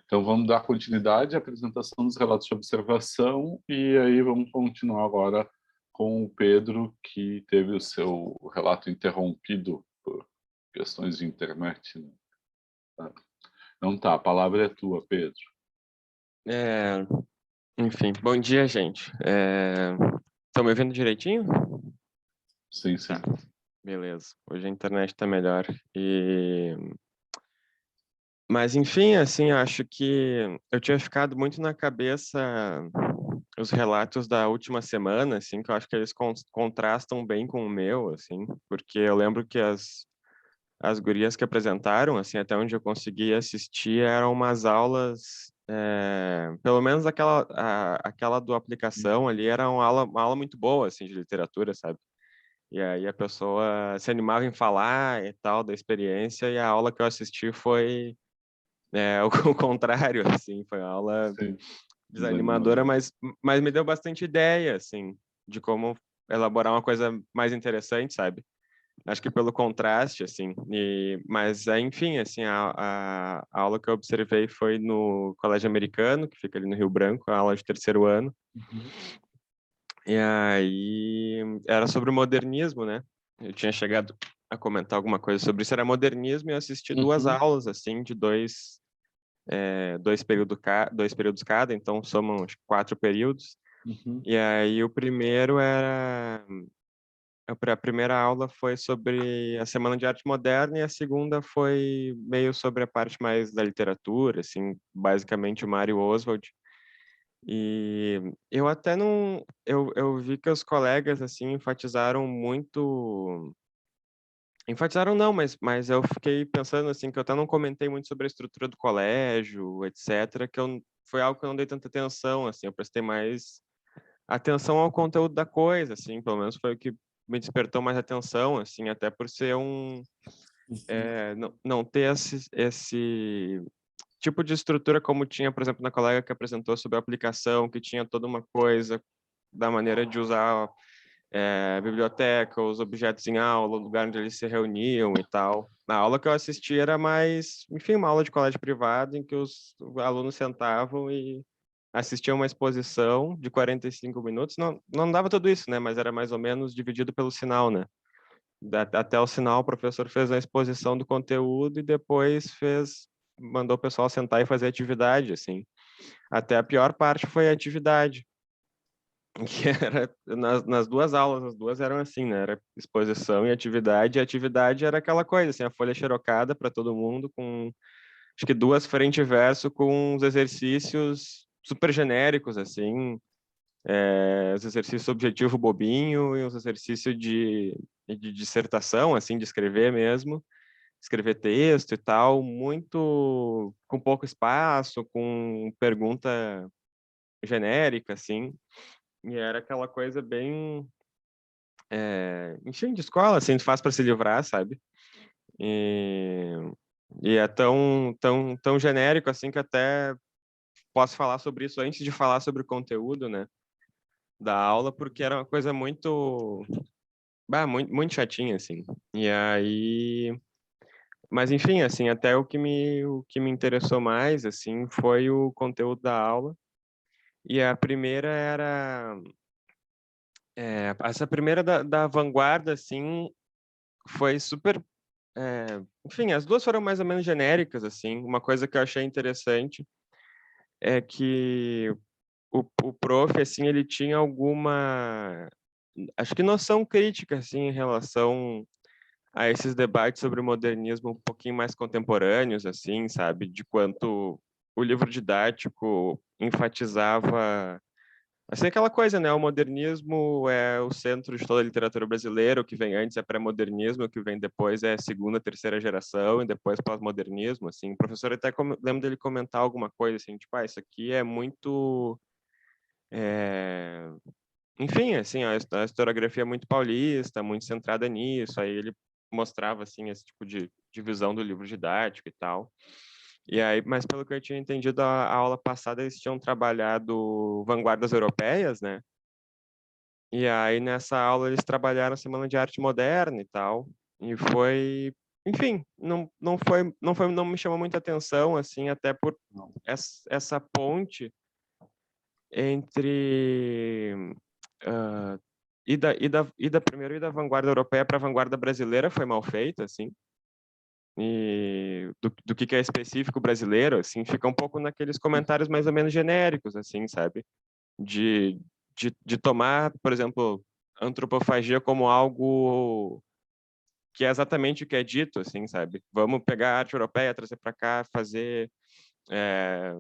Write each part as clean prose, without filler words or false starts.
Então, vamos dar continuidade à apresentação dos relatos de observação e aí vamos continuar agora com o Pedro, que teve o seu relato interrompido por questões de internet, né? Então tá, a palavra é tua, Pedro. Enfim, bom dia, gente. Estão me ouvindo direitinho? Sim, sim. Tá, beleza. Hoje a internet está melhor. Mas, enfim, assim, acho que eu tinha ficado muito na cabeça os relatos da última semana, assim, que eu acho que eles contrastam bem com o meu, assim, porque eu lembro que as gurias que apresentaram, assim, até onde eu consegui assistir, eram umas aulas, pelo menos aquela do aplicação ali, era uma aula muito boa, assim, de literatura, sabe? E aí a pessoa se animava em falar e tal, da experiência, e a aula que eu assisti foi o contrário, assim, foi uma aula Sim, desanimadora, desanimador. mas me deu bastante ideia, assim, de como elaborar uma coisa mais interessante, sabe? Acho que pelo contraste, assim, mas enfim, assim, a aula que eu observei foi no Colégio Americano, que fica ali no Rio Branco, a aula de terceiro ano, e aí era sobre o modernismo, né? Eu tinha chegado a comentar alguma coisa sobre isso, era modernismo, e eu assisti duas Uhum, aulas, assim, de dois períodos cada, então somam acho que 4 períodos, uhum. e aí o primeiro era a primeira aula foi sobre a Semana de Arte Moderna e a segunda foi meio sobre a parte mais da literatura, assim, basicamente o Mário Oswald. E eu até não, eu vi que os colegas assim enfatizaram não, mas eu fiquei pensando assim que eu até não comentei muito sobre a estrutura do colégio, etc, foi algo que eu não dei tanta atenção, assim, eu prestei mais atenção ao conteúdo da coisa, assim, pelo menos foi o que me despertou mais atenção, assim, até por ser não ter esse tipo de estrutura como tinha, por exemplo, na colega que apresentou sobre a aplicação, que tinha toda uma coisa da maneira de usar biblioteca, os objetos em aula, o lugar onde eles se reuniam e tal. Na aula que eu assisti era mais, enfim, uma aula de colégio privado em que os alunos sentavam e assistiam uma exposição de 45 minutos. Não dava tudo isso, né? Mas era mais ou menos dividido pelo sinal, né? Até o sinal, o professor fez a exposição do conteúdo e depois mandou o pessoal sentar e fazer atividade, assim. Até a pior parte foi a atividade, que era nas duas aulas, as duas eram assim, né? Era exposição e a atividade era aquela coisa, assim, a folha xerocada para todo mundo, com acho que duas frente e verso com os exercícios super genéricos, assim, os exercícios objetivo bobinho e os exercícios de dissertação, assim, de escrever mesmo, escrever texto e tal, muito com pouco espaço, com pergunta genérica, assim, e era aquela coisa bem, enfim, de escola, assim, fácil para se livrar, sabe? E, e é tão genérico, assim, que até posso falar sobre isso antes de falar sobre o conteúdo, né, da aula, porque era uma coisa muito chatinha, assim. E aí, mas enfim, assim, até o que me interessou mais, assim, foi o conteúdo da aula. E a primeira era, essa primeira da vanguarda, assim, foi super, enfim, as duas foram mais ou menos genéricas, assim. Uma coisa que eu achei interessante é que o prof, assim, ele tinha alguma, acho que noção crítica, assim, em relação a esses debates sobre o modernismo um pouquinho mais contemporâneos, assim, sabe? De quanto o livro didático enfatizava, assim, aquela coisa, né? O modernismo é o centro de toda a literatura brasileira, o que vem antes é pré-modernismo, o que vem depois é segunda, terceira geração, e depois pós-modernismo, assim. O professor até lembro dele comentar alguma coisa, assim, tipo, isso aqui é muito... é, enfim, assim, a historiografia é muito paulista, muito centrada nisso, aí ele mostrava, assim, esse tipo de visão do livro didático e tal. E aí, mas pelo que eu tinha entendido, a aula passada eles tinham trabalhado vanguardas europeias, né? E aí nessa aula eles trabalharam a Semana de Arte Moderna e tal. E foi enfim, não me chamou muita atenção, assim, até por Não. essa ponte entre primeiro e da vanguarda europeia para a vanguarda brasileira foi mal feita, assim, e do que é específico brasileiro, assim, fica um pouco naqueles comentários mais ou menos genéricos, assim, sabe? De, de tomar, por exemplo, antropofagia como algo que é exatamente o que é dito, assim, sabe? Vamos pegar a arte europeia, trazer para cá, é,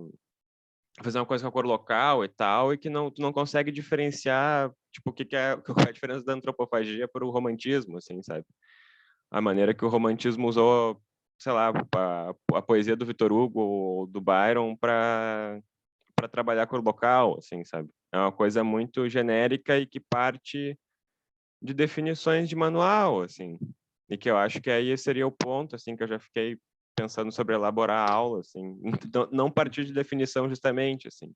fazer uma coisa com a cor local e tal, e que tu não consegue diferenciar, tipo, qual é a diferença da antropofagia para o romantismo, assim, sabe? A maneira que o romantismo usou, sei lá, a poesia do Victor Hugo ou do Byron para trabalhar a cor local, assim, sabe? É uma coisa muito genérica e que parte de definições de manual, assim, e que eu acho que aí seria o ponto, assim, que eu já fiquei pensando sobre elaborar a aula, assim, não partir de definição justamente, assim.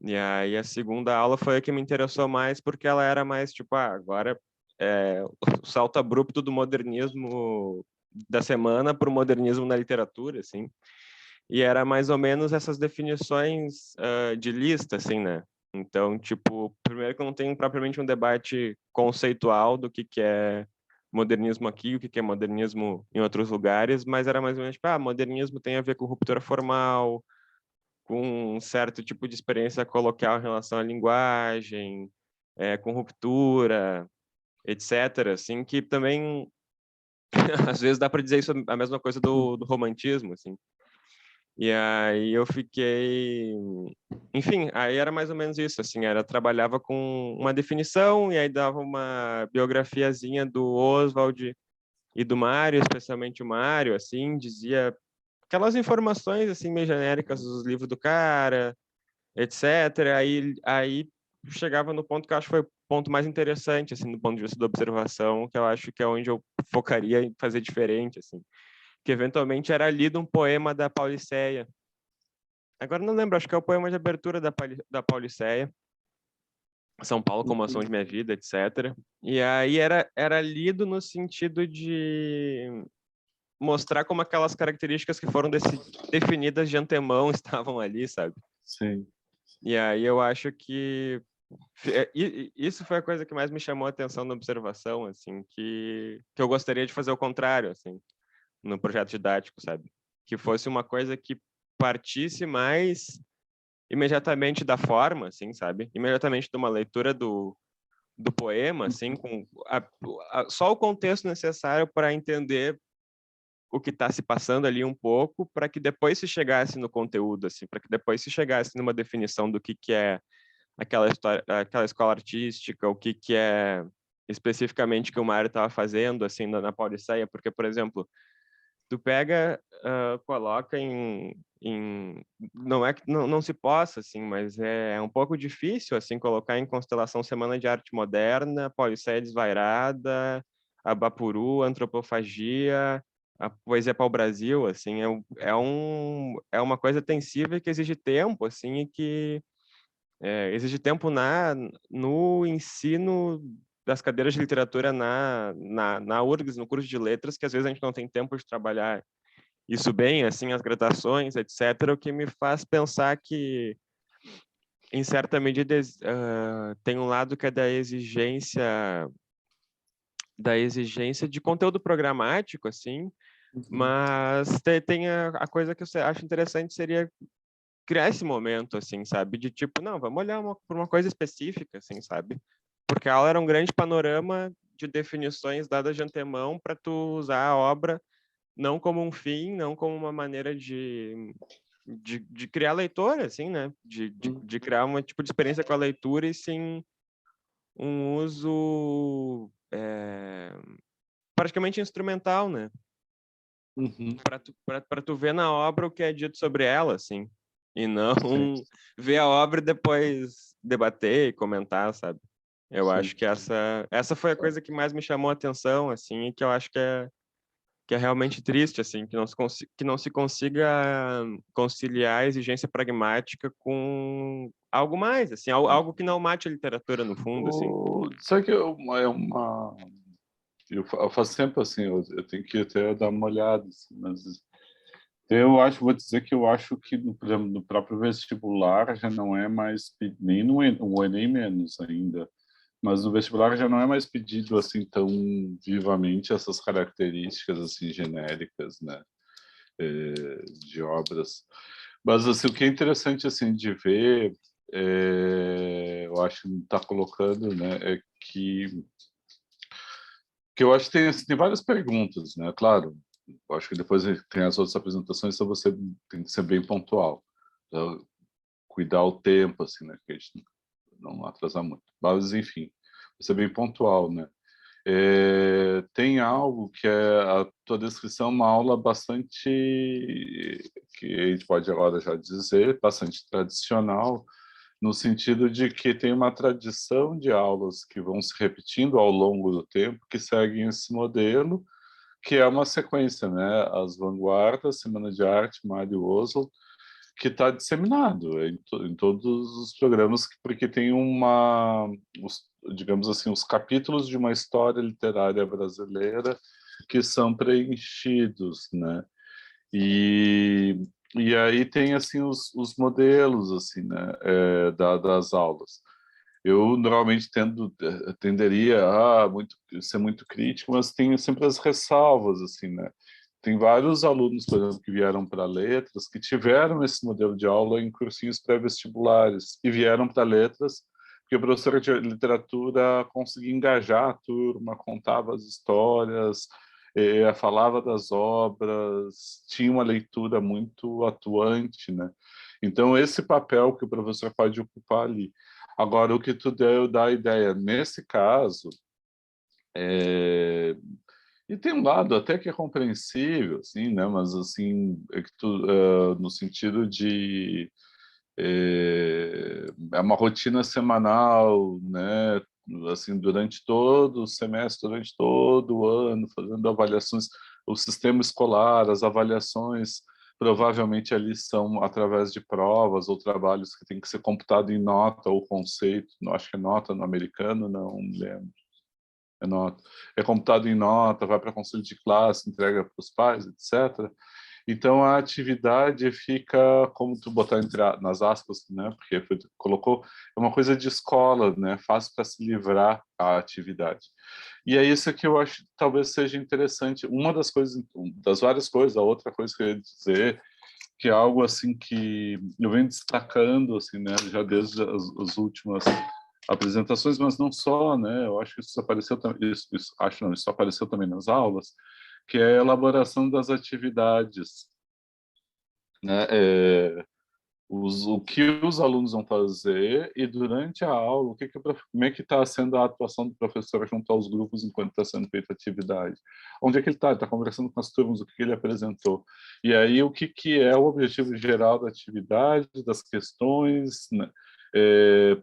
E aí a segunda aula foi a que me interessou mais porque ela era mais tipo, agora é o salto abrupto do modernismo da semana para o modernismo na literatura, assim. E era mais ou menos essas definições de lista, assim, né? Então, tipo, primeiro que eu não tenho propriamente um debate conceitual do que é modernismo aqui, o que é modernismo em outros lugares, mas era mais ou menos tipo, modernismo tem a ver com ruptura formal, com um certo tipo de experiência coloquial em relação à linguagem, com ruptura, etc. Assim, que também, às vezes, dá para dizer isso a mesma coisa do romantismo, assim. E aí eu fiquei, enfim, aí era mais ou menos isso, assim, trabalhava com uma definição e aí dava uma biografiazinha do Oswald e do Mário, especialmente o Mário, assim, dizia aquelas informações assim meio genéricas dos livros do cara, etc. Aí chegava no ponto que eu acho que foi o ponto mais interessante, assim, do ponto de vista da observação, que eu acho que é onde eu focaria em fazer diferente, assim, que eventualmente era lido um poema da Pauliceia. Agora não lembro, acho que é o poema de abertura da Pauliceia, São Paulo como ação de minha vida, etc. E aí era lido no sentido de mostrar como aquelas características que foram definidas de antemão estavam ali, sabe? Sim. E aí eu acho que isso foi a coisa que mais me chamou a atenção na observação, assim, que eu gostaria de fazer o contrário, assim, no projeto didático, sabe? Que fosse uma coisa que partisse mais imediatamente da forma, assim, sabe? Imediatamente de uma leitura do poema, assim, com só o contexto necessário para entender o que está se passando ali um pouco, para que depois se chegasse no conteúdo, assim, para que depois se chegasse numa definição do que é aquela história, aquela escola artística, o que é especificamente que o Mário estava fazendo assim na Pauliceia, porque, por exemplo, tu pega, coloca não é que não se possa assim, mas é um pouco difícil assim colocar em constelação Semana de Arte Moderna, Pauliceia Desvairada, a Bapuru, Antropofagia, a Poesia para o Brasil, assim, é uma coisa tensível que exige tempo, assim, e que exige tempo no ensino das cadeiras de literatura na URGS, no curso de letras, que às vezes a gente não tem tempo de trabalhar isso bem, assim, as graduações, etc., o que me faz pensar que, em certa medida, tem um lado que é da exigência de conteúdo programático, assim, mas tem a coisa que eu acho interessante seria criar esse momento, assim, sabe? De tipo, não, vamos olhar por uma coisa específica, assim, sabe? Porque a aula era um grande panorama de definições dadas de antemão para tu usar a obra não como um fim, não como uma maneira de criar leitor, assim, né? De criar uma tipo de experiência com a leitura e sim um uso praticamente instrumental, né? Uhum. Para tu ver na obra o que é dito sobre ela, assim, e não Sim, ver a obra e depois debater e comentar, sabe? Eu sim. acho que essa foi a coisa que mais me chamou a atenção, assim, e que eu acho que é realmente triste, assim, que não se consiga conciliar a exigência pragmática com algo mais, assim, algo que não mate a literatura no fundo, assim. Sabe que é uma eu faço sempre assim, eu tenho que até dar uma olhada, assim, mas eu acho, vou dizer que eu acho que, por exemplo, no próprio vestibular já não é mais, nem no o Enem menos ainda, mas no vestibular já não é mais pedido assim tão vivamente essas características assim genéricas, né, de obras. Mas assim, o que é interessante assim de ver, eu acho que está colocando, né, é que eu acho que tem, assim, tem várias perguntas, né? Claro, eu acho que depois tem as outras apresentações, então você tem que ser bem pontual, então, cuidar o tempo, assim, né? Que a gente não atrasar muito. Mas, enfim, ser bem pontual, né? Tem algo que é a tua descrição, uma aula bastante, que a gente pode agora já dizer, bastante tradicional, no sentido de que tem uma tradição de aulas que vão se repetindo ao longo do tempo, que seguem esse modelo, que é uma sequência, né? As Vanguardas, Semana de Arte, Mário Oswald, que está disseminado em todos os programas, porque tem digamos assim, os capítulos de uma história literária brasileira que são preenchidos, né? E, e aí tem assim os modelos assim, né, das aulas. Eu normalmente tenderia a ser muito crítico, mas tenho sempre as ressalvas assim, né? Tem vários alunos, por exemplo, que vieram para letras, que tiveram esse modelo de aula em cursinhos pré-vestibulares e vieram para letras, porque o professor de literatura conseguia engajar a turma, contava as histórias, falava das obras, tinha uma leitura muito atuante, né? Então, esse papel que o professor pode ocupar ali. Agora, o que tu deu da ideia, nesse caso, é, e tem um lado até que é compreensível, assim, né? Mas assim, é que no sentido de é uma rotina semanal, né? Assim, durante todo o semestre, durante todo o ano, fazendo avaliações, o sistema escolar, as avaliações provavelmente ali são através de provas ou trabalhos que tem que ser computado em nota ou conceito, não acho que é nota no americano, não me lembro. É nota. É computado em nota, vai para conselho de classe, entrega para os pais, etc. Então a atividade fica, como tu botar nas aspas, né? Porque colocou, é uma coisa de escola, né? Fácil para se livrar a atividade. E é isso que eu acho que talvez seja interessante. Uma das coisas, das várias coisas, a outra coisa que eu ia dizer, que é algo assim que eu venho destacando, assim, né? Já desde as últimas apresentações, mas não só, né? Eu acho que isso apareceu também, acho não, isso apareceu também nas aulas, que é a elaboração das atividades, né? O que os alunos vão fazer e durante a aula, como é que está sendo a atuação do professor junto aos grupos enquanto está sendo feita a atividade? Onde é que ele está? Ele está conversando com as turmas, o que ele apresentou? E aí, o que é o objetivo geral da atividade, das questões, né?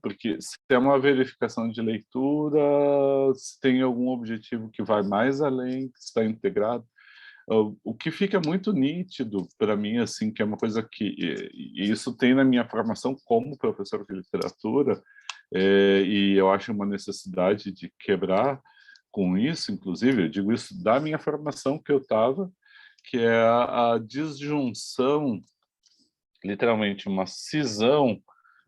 Porque se é uma verificação de leitura, se tem algum objetivo que vai mais além, que está integrado. O que fica muito nítido para mim, assim, que é uma coisa que e isso tem na minha formação como professor de literatura, e eu acho uma necessidade de quebrar com isso, inclusive, eu digo isso da minha formação que eu estava, que é a disjunção, literalmente uma cisão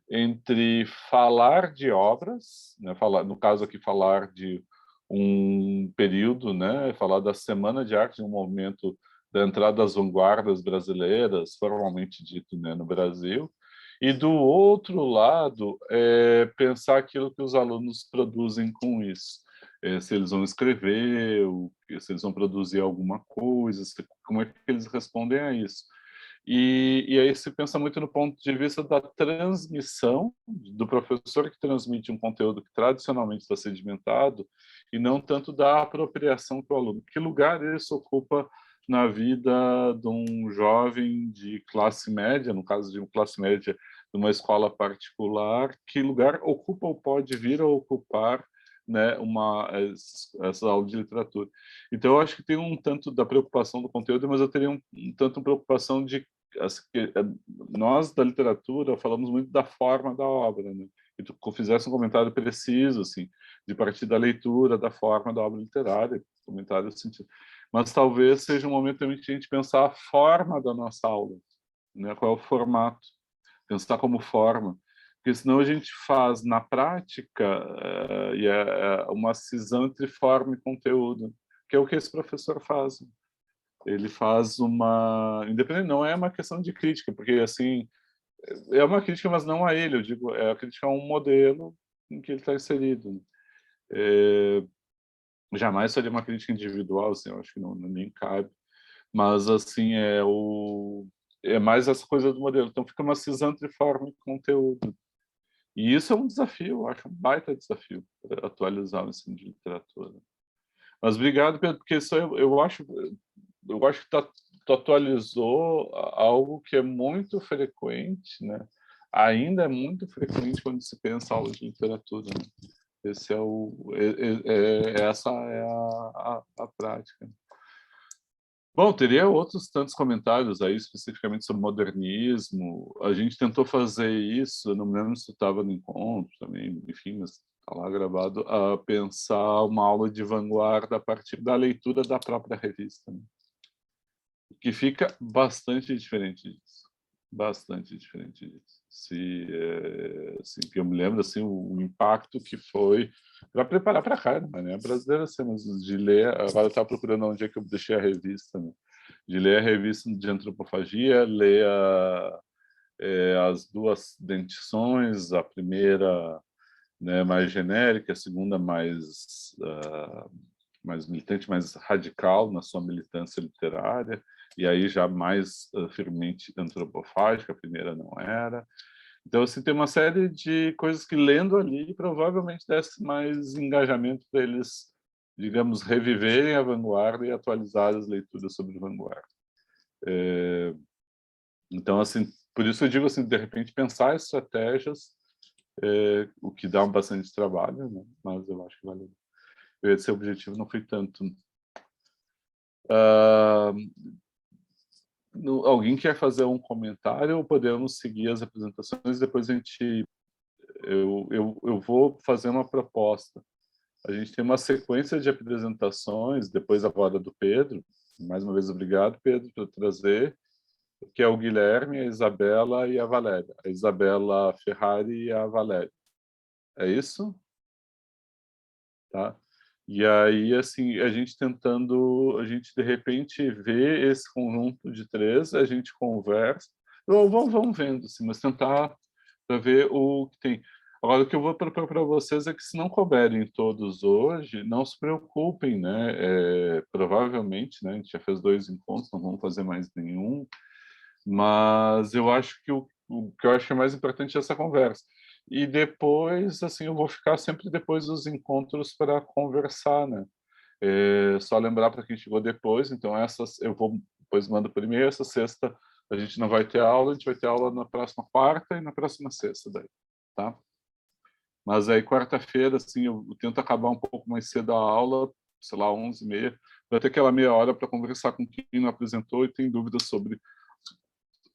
entre falar de obras, né, falar, no caso aqui falar de um período, né, falar da Semana de Arte, um momento da entrada das vanguardas brasileiras, formalmente dito, né, no Brasil, e do outro lado, pensar aquilo que os alunos produzem com isso. Se eles vão escrever, se eles vão produzir alguma coisa, como é que eles respondem a isso. E aí se pensa muito no ponto de vista da transmissão, do professor que transmite um conteúdo que tradicionalmente está sedimentado, e não tanto da apropriação para o aluno. Que lugar isso ocupa na vida de um jovem de classe média, no caso de uma classe média de uma escola particular, que lugar ocupa ou pode vir a ocupar, né, essa aula de literatura. Então, eu acho que tem um tanto da preocupação do conteúdo, mas eu teria um tanto preocupação de assim, nós da literatura falamos muito da forma da obra, né? E tu fizesse um comentário preciso, assim, de partir da leitura, da forma da obra literária. comentário no sentido. Mas talvez seja um momento também que a gente pensar a forma da nossa aula, né? Qual é o formato, pensar como forma, porque senão a gente faz na prática uma cisão entre forma e conteúdo, que é o que esse professor faz. Ele faz uma, independente, não é uma questão de crítica, porque assim é uma crítica, mas não a ele, eu digo, é a crítica a um modelo em que ele está inserido. Jamais seria uma crítica individual, assim, eu acho que não nem cabe, mas assim é mais essa coisa do modelo. Então fica uma cisão entre forma e conteúdo. E isso é um desafio, eu acho um baita desafio para atualizar o ensino de literatura. Mas obrigado, Pedro, porque isso eu acho que tu atualizou algo que é muito frequente, né? Ainda é muito frequente quando se pensa aula de literatura. Né? Esse essa é a prática. Bom, teria outros tantos comentários aí, especificamente sobre modernismo. A gente tentou fazer isso, eu não me lembro se estava no encontro também, enfim, mas está lá gravado, a pensar uma aula de vanguarda a partir da leitura da própria revista, né? Que fica bastante diferente disso. Bastante diferente disso. Assim, que eu me lembro assim, o impacto que foi para preparar para cá, né? Não é brasileira, assim, mas de ler. Agora eu estava procurando onde é que eu deixei a revista, né? De ler a revista de antropofagia, ler as duas dentições, a primeira, né, mais genérica, a segunda mais militante, mais radical na sua militância literária, e aí já mais firmemente antropofágica, a primeira não era. Então, assim, tem uma série de coisas que, lendo ali, provavelmente desse mais engajamento para eles, digamos, reviverem a vanguarda e atualizar as leituras sobre vanguarda. Então, assim, por isso eu digo, assim, de repente, pensar estratégias, o que dá bastante trabalho, né? Mas eu acho que vale. Esse objetivo não foi tanto. Alguém quer fazer um comentário ou podemos seguir as apresentações? Depois eu vou fazer uma proposta. A gente tem uma sequência de apresentações, depois agora do Pedro. Mais uma vez, obrigado, Pedro, por trazer, que é o Guilherme, a Isabela e a Valéria. A Isabela Ferrari e a Valéria. É isso? Tá? E aí, assim, a gente de repente vê esse conjunto de três, a gente conversa, vamos vendo, assim, mas tentar para ver o que tem. Agora, o que eu vou propor para vocês é que, se não couberem todos hoje, não se preocupem, né? Provavelmente, né? A gente já fez 2 encontros, não vamos fazer mais nenhum, mas eu acho que o que eu acho que é mais importante é essa conversa. E depois, assim, eu vou ficar sempre depois dos encontros para conversar, né? Só lembrar para quem chegou depois, então essas eu vou depois mando por e-mail. Essa sexta a gente não vai ter aula, a gente vai ter aula na próxima quarta e na próxima sexta daí, tá? Mas aí quarta-feira, assim, eu tento acabar um pouco mais cedo a aula, sei lá, 11h30, para ter aquela meia hora para conversar com quem não apresentou e tem dúvidas sobre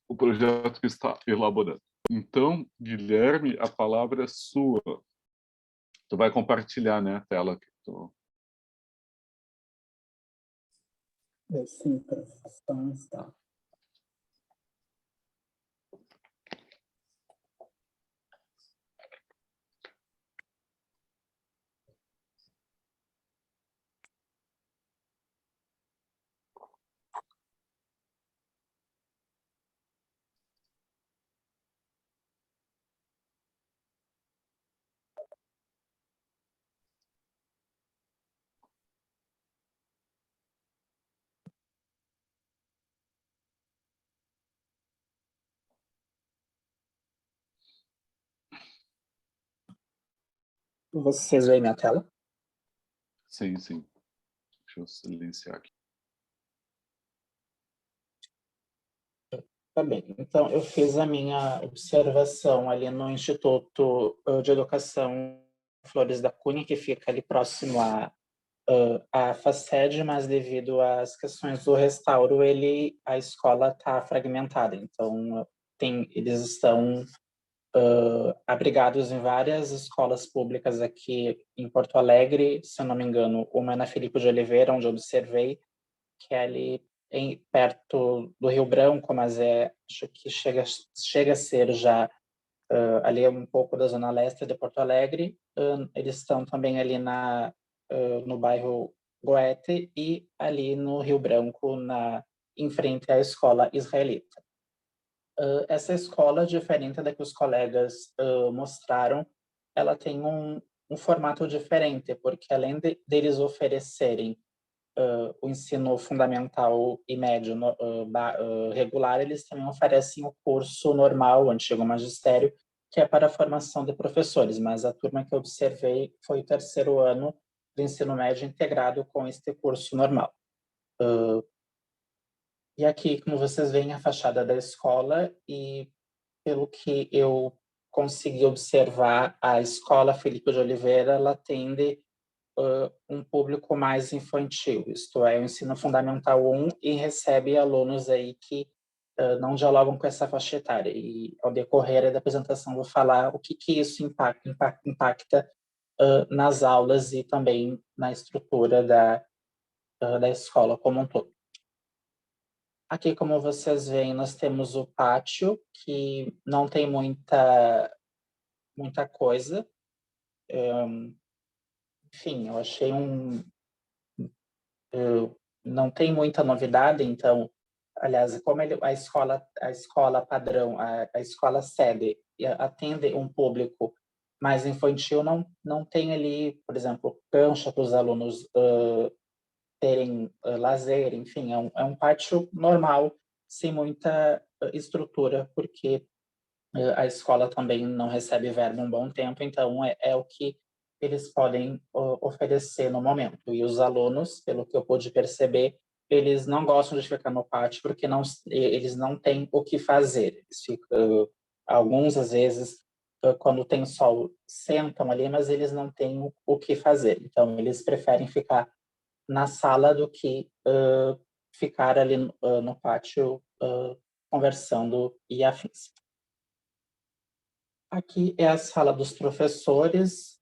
o projeto que está elaborando. Então, Guilherme, a palavra é sua. Tu vai compartilhar, né, a tela que tu... Sim, professor, está. Vocês veem minha tela? Sim, sim. Deixa eu silenciar aqui. Tá bem. Então, eu fiz a minha observação ali no Instituto de Educação Flores da Cunha, que fica ali próximo à FACED, mas devido às questões do restauro, a escola está fragmentada. Então, eles estão abrigados em várias escolas públicas aqui em Porto Alegre, se eu não me engano, uma é na Filipe de Oliveira, onde eu observei, que é ali perto do Rio Branco, mas acho que chega a ser já ali um pouco da zona leste de Porto Alegre. Eles estão também ali no bairro Goethe e ali no Rio Branco, em frente à escola israelita. Essa escola, diferente da que os colegas mostraram, ela tem um formato diferente, porque além deles oferecerem o ensino fundamental e médio regular, eles também oferecem o curso normal, o antigo magistério, que é para a formação de professores, mas a turma que eu observei foi o terceiro ano do ensino médio integrado com este curso normal. E aqui, como vocês veem, a fachada da escola, e pelo que eu consegui observar, a escola Filipe de Oliveira, ela atende um público mais infantil, isto é, o ensino fundamental 1, e recebe alunos aí que não dialogam com essa faixa etária. E ao decorrer da apresentação vou falar o que isso impacta nas aulas e também na estrutura da escola como um todo. Aqui, como vocês veem, nós temos o pátio, que não tem muita coisa. Enfim, eu achei não tem muita novidade, então, aliás, como a escola padrão, a escola sede atende um público mais infantil, não tem ali, por exemplo, cancha para os alunos terem lazer, enfim, é um pátio normal, sem muita estrutura, porque a escola também não recebe verba um bom tempo, então é o que eles podem oferecer no momento. E os alunos, pelo que eu pude perceber, eles não gostam de ficar no pátio porque eles não têm o que fazer. Eles ficam, alguns, às vezes, quando tem sol, sentam ali, mas eles não têm o que fazer. Então, eles preferem ficar na sala do que ficar ali no pátio conversando e afins. Aqui é a sala dos professores,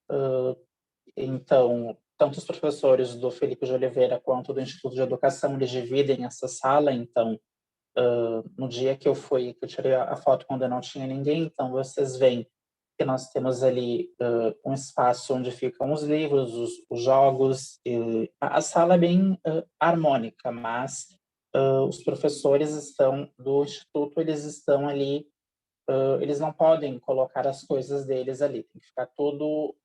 então, tanto os professores do Filipe de Oliveira quanto do Instituto de Educação, eles dividem essa sala, então, no dia que eu tirei a foto quando não tinha ninguém, então vocês veem que nós temos ali um espaço onde ficam os livros, os jogos, e a sala é bem harmônica, mas os professores do Instituto, eles estão ali, eles não podem colocar as coisas deles ali, tem que ficar tudo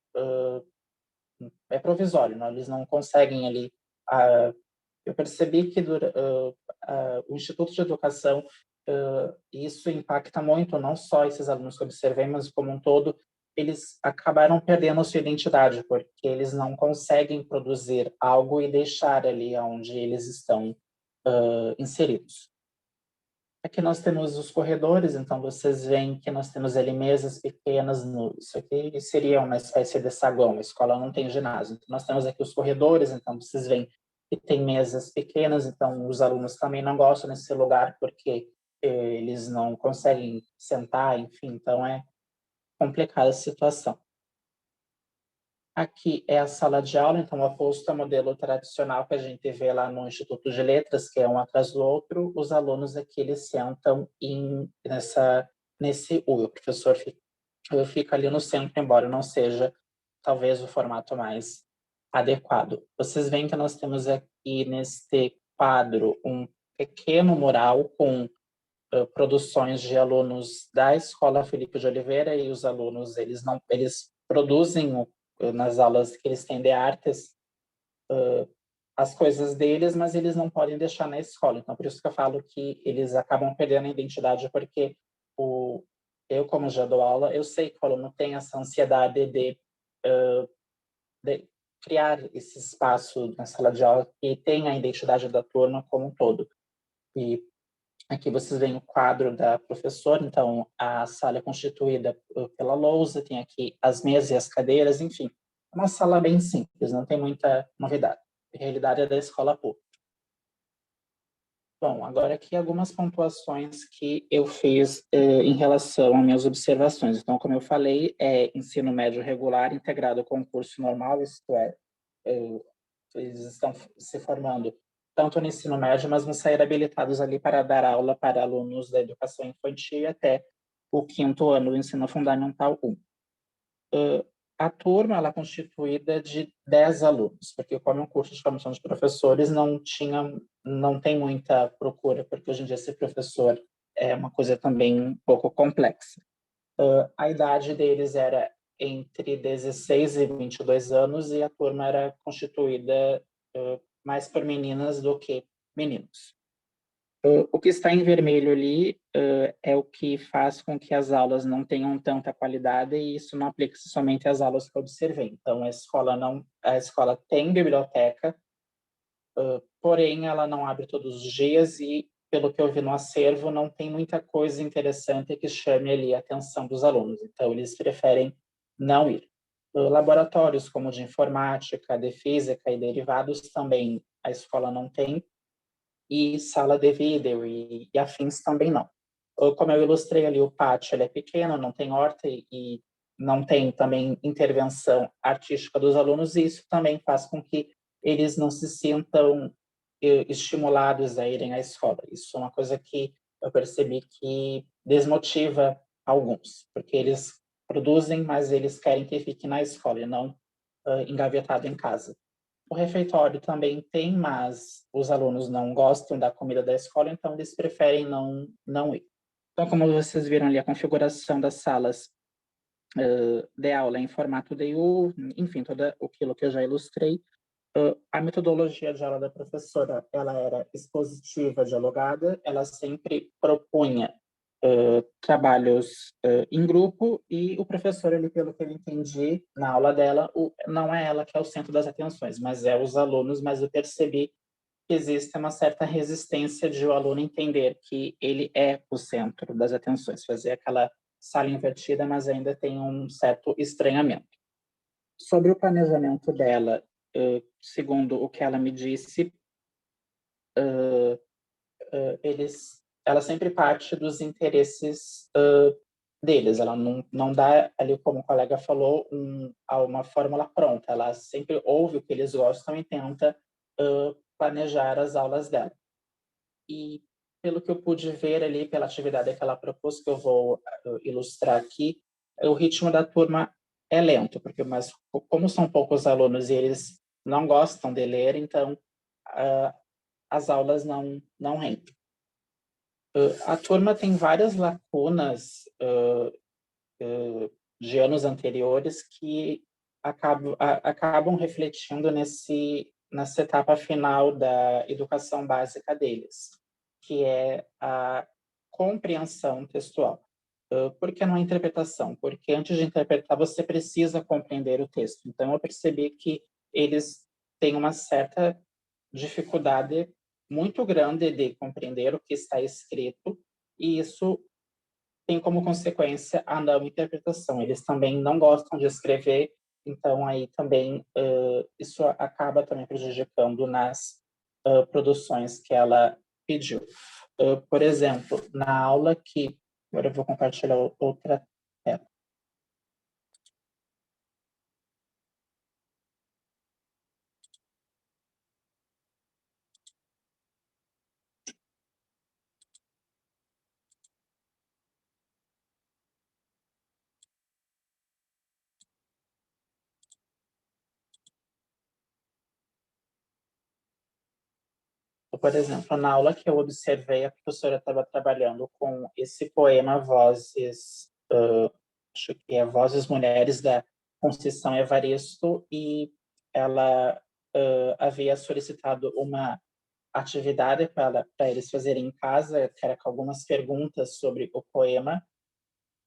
é provisório, não? Eles não conseguem ali. Eu percebi que o Instituto de Educação, isso impacta muito, não só esses alunos que eu observei, mas como um todo, eles acabaram perdendo a sua identidade, porque eles não conseguem produzir algo e deixar ali onde eles estão inseridos. Aqui nós temos os corredores, então vocês veem que nós temos ali mesas pequenas. Isso aqui seria uma espécie de saguão, a escola não tem ginásio. Então, nós temos aqui os corredores, então vocês veem que tem mesas pequenas, então os alunos também não gostam desse lugar porque eles não conseguem sentar, enfim, então é complicada a situação. Aqui é a sala de aula, então oposto ao modelo tradicional que a gente vê lá no Instituto de Letras, que é um atrás do outro, os alunos aqui eles sentam nesse U. O professor fica ali no centro, embora não seja talvez o formato mais adequado. Vocês veem que nós temos aqui neste quadro um pequeno mural com produções de alunos da Escola Filipe de Oliveira, e os alunos eles produzem nas aulas que eles têm de artes as coisas deles, mas eles não podem deixar na escola. Então, por isso que eu falo que eles acabam perdendo a identidade, porque eu, como já dou aula, eu sei que o aluno tem essa ansiedade de criar esse espaço na sala de aula que tem a identidade da turma como um todo. E aqui vocês veem o quadro da professora, então a sala é constituída pela lousa, tem aqui as mesas e as cadeiras, enfim, é uma sala bem simples, não tem muita novidade. A realidade é da escola pública. Bom, agora aqui algumas pontuações que eu fiz em relação às minhas observações. Então, como eu falei, é ensino médio regular integrado com curso normal, isto é, eles estão se formando tanto no ensino médio, mas vão sair habilitados ali para dar aula para alunos da educação infantil até o 5º ano do ensino fundamental 1. A turma ela é constituída de 10 alunos, porque como é um curso de formação de professores, não tem muita procura, porque hoje em dia ser professor é uma coisa também um pouco complexa. A idade deles era entre 16 e 22 anos e a turma era constituída mais por meninas do que meninos. O que está em vermelho ali é o que faz com que as aulas não tenham tanta qualidade e isso não aplica-se somente às aulas que eu observei. Então, a escola tem biblioteca, porém ela não abre todos os dias e, pelo que eu vi no acervo, não tem muita coisa interessante que chame ali a atenção dos alunos. Então, eles preferem não ir. Laboratórios como de informática, de física e derivados também a escola não tem, e sala de vídeo e afins também não. Como eu ilustrei ali, o pátio ele é pequeno, não tem horta e não tem também intervenção artística dos alunos, e isso também faz com que eles não se sintam estimulados a irem à escola. Isso é uma coisa que eu percebi que desmotiva alguns, porque eles produzem, mas eles querem que fique na escola e não engavetado em casa. O refeitório também tem, mas os alunos não gostam da comida da escola, então eles preferem não ir. Então, como vocês viram ali, a configuração das salas de aula em formato DU, enfim, tudo aquilo que eu já ilustrei. A metodologia de aula da professora, ela era expositiva, dialogada, ela sempre propunha trabalhos em grupo e o professor, ele, pelo que eu entendi na aula dela, não é ela que é o centro das atenções, mas é os alunos, mas eu percebi que existe uma certa resistência de o aluno entender que ele é o centro das atenções, fazer aquela sala invertida, mas ainda tem um certo estranhamento. Sobre o planejamento dela, segundo o que ela me disse, ela sempre parte dos interesses deles. Ela não dá ali, como o colega falou, uma fórmula pronta. Ela sempre ouve o que eles gostam e tenta planejar as aulas dela. E pelo que eu pude ver ali, pela atividade que ela propôs, que eu vou ilustrar aqui, o ritmo da turma é lento, mas como são poucos alunos e eles não gostam de ler, então as aulas não rendem. A turma tem várias lacunas de anos anteriores que acabam refletindo nessa etapa final da educação básica deles, que é a compreensão textual. Por que não a interpretação? Porque antes de interpretar, você precisa compreender o texto. Então, eu percebi que eles têm uma certa dificuldade muito grande de compreender o que está escrito, e isso tem como consequência a não interpretação. Eles também não gostam de escrever, então aí também isso acaba também prejudicando nas produções que ela pediu. Por exemplo, na aula que... Agora eu vou compartilhar outra tela. Por exemplo, na aula que eu observei, a professora estava trabalhando com esse poema Vozes, acho que é Vozes Mulheres, da Conceição Evaristo, e ela havia solicitado uma atividade para eles fazerem em casa, que era com algumas perguntas sobre o poema,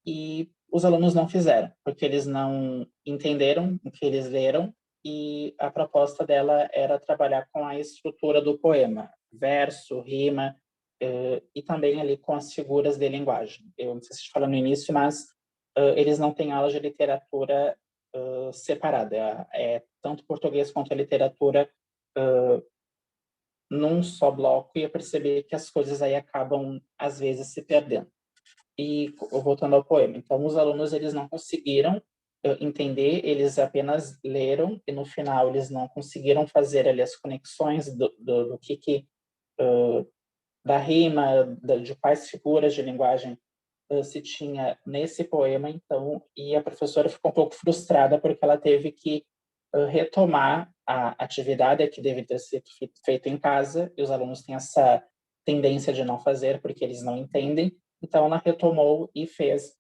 e os alunos não fizeram, porque eles não entenderam o que eles leram, e a proposta dela era trabalhar com a estrutura do poema, verso, rima, e também ali com as figuras de linguagem. Eu não sei se te falei no início, mas eles não têm aula de literatura separada, é tanto português quanto a literatura num só bloco, e eu percebi que as coisas aí acabam, às vezes, se perdendo. E voltando ao poema, então os alunos eles não conseguiram entender, eles apenas leram e no final eles não conseguiram fazer ali as conexões do que da rima, de quais figuras de linguagem se tinha nesse poema, então, e a professora ficou um pouco frustrada porque ela teve que retomar a atividade que deve ter sido feita em casa, e os alunos têm essa tendência de não fazer porque eles não entendem, então ela retomou e fez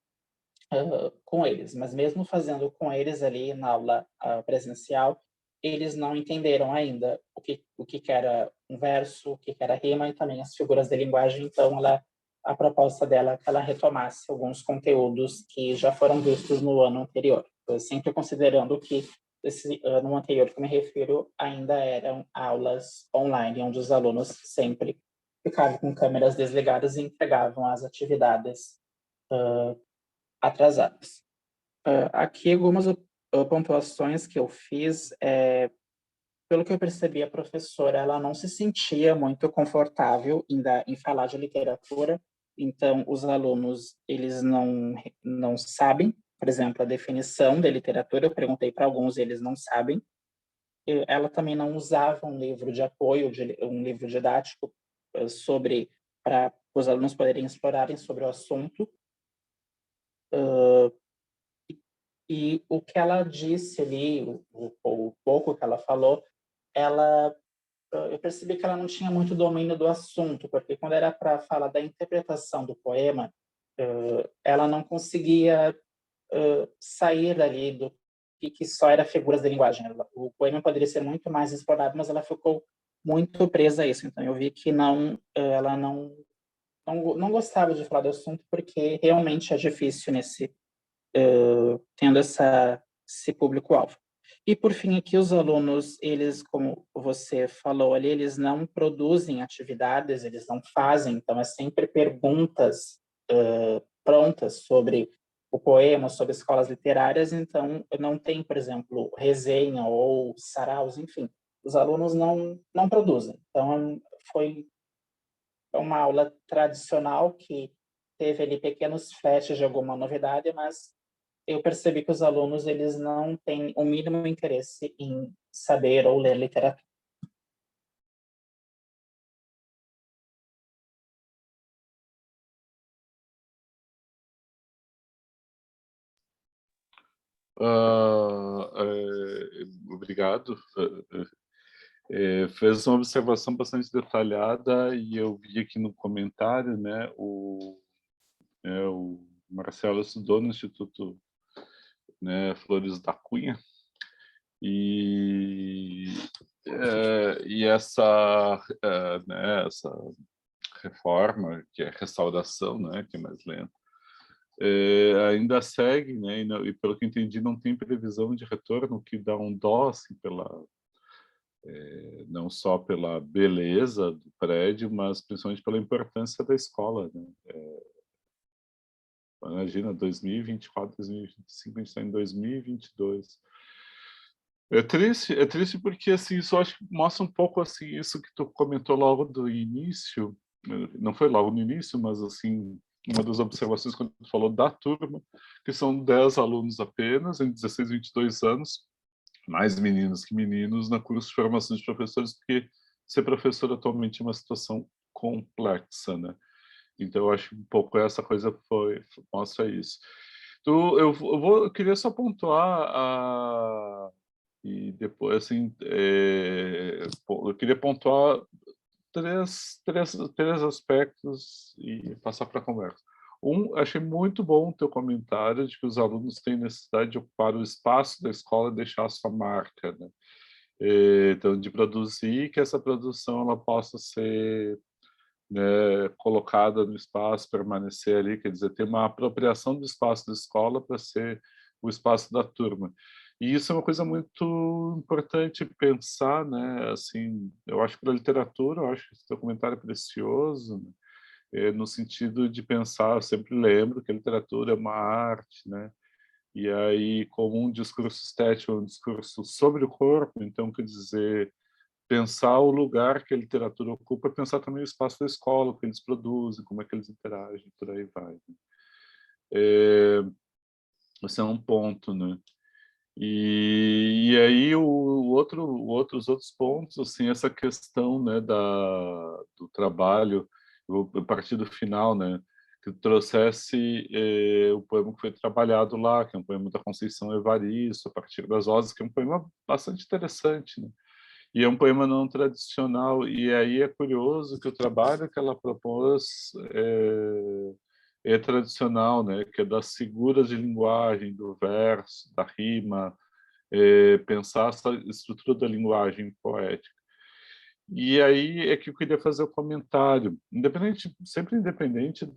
com eles, mas mesmo fazendo com eles ali na aula presencial, eles não entenderam ainda o que era um verso, o que era rima e também as figuras de linguagem, então a proposta dela é que ela retomasse alguns conteúdos que já foram vistos no ano anterior, sempre considerando que esse ano anterior que eu me refiro ainda eram aulas online, onde os alunos sempre ficavam com câmeras desligadas e entregavam as atividades atrasadas. Aqui algumas pontuações que eu fiz, pelo que eu percebi, a professora ela não se sentia muito confortável em falar de literatura, então os alunos eles não sabem, por exemplo, a definição de literatura, eu perguntei para alguns e eles não sabem. Ela também não usava um livro de apoio, um livro didático sobre para os alunos poderem explorarem sobre o assunto. E o que ela disse ali, o pouco que ela falou, eu percebi que ela não tinha muito domínio do assunto, porque quando era para falar da interpretação do poema, ela não conseguia sair ali do que só era figuras de linguagem. O poema poderia ser muito mais explorado, mas ela ficou muito presa a isso. Então eu vi que ela não gostava de falar do assunto, porque realmente é difícil tendo esse público-alvo. E, por fim, aqui os alunos, eles, como você falou ali, eles não produzem atividades, eles não fazem, então é sempre perguntas prontas sobre o poema, sobre escolas literárias, então não tem, por exemplo, resenha ou saraus, enfim, os alunos não produzem. Então, foi uma aula tradicional que teve ali pequenos flashes de alguma novidade, mas eu percebi que os alunos eles não têm o mínimo interesse em saber ou ler literatura. Obrigado. Fez uma observação bastante detalhada e eu vi aqui no comentário, né, o Marcelo estudou no Instituto, né, Flores da Cunha e né, essa reforma, que é restauração, né, que é mais lenta, ainda segue, né, e pelo que entendi não tem previsão de retorno, que dá um dó assim, não só pela beleza do prédio, mas principalmente pela importância da escola, né? Imagina, 2024, 2025, a gente está em 2022. É triste porque assim, isso acho que mostra um pouco assim, isso que tu comentou logo do início, não foi logo no início, mas assim, uma das observações quando tu falou da turma, que são 10 alunos apenas, em 16, 22 anos, mais meninos que meninos, na curso de formação de professores, porque ser professor atualmente é uma situação complexa, né? Então, eu acho um pouco essa coisa mostra isso. Eu queria só pontuar e depois, assim, eu queria pontuar três aspectos e passar para a conversa. Achei muito bom o teu comentário de que os alunos têm necessidade de ocupar o espaço da escola e deixar a sua marca, né? Então, de produzir, que essa produção ela possa ser, né, colocada no espaço, permanecer ali, quer dizer, ter uma apropriação do espaço da escola para ser o espaço da turma. E isso é uma coisa muito importante pensar, né? Assim, eu acho que para a literatura, eu acho que esse documentário é precioso, né? No sentido de pensar, eu sempre lembro que a literatura é uma arte, né? E aí, como um discurso estético, é um discurso sobre o corpo, então, quer dizer, pensar o lugar que a literatura ocupa, pensar também o espaço da escola, o que eles produzem, como é que eles interagem, por aí vai. Esse é um ponto, né? E aí os outros pontos, assim, essa questão, né, do trabalho, a partir do final, né, que trouxesse o poema que foi trabalhado lá, que é um poema da Conceição Evaristo, a partir das Rosas, que é um poema bastante interessante, né? E é um poema não tradicional, e aí é curioso que o trabalho que ela propôs é tradicional, né? Que é das figuras de linguagem, do verso, da rima, pensar essa estrutura da linguagem poética. E aí é que eu queria fazer o comentário, sempre independente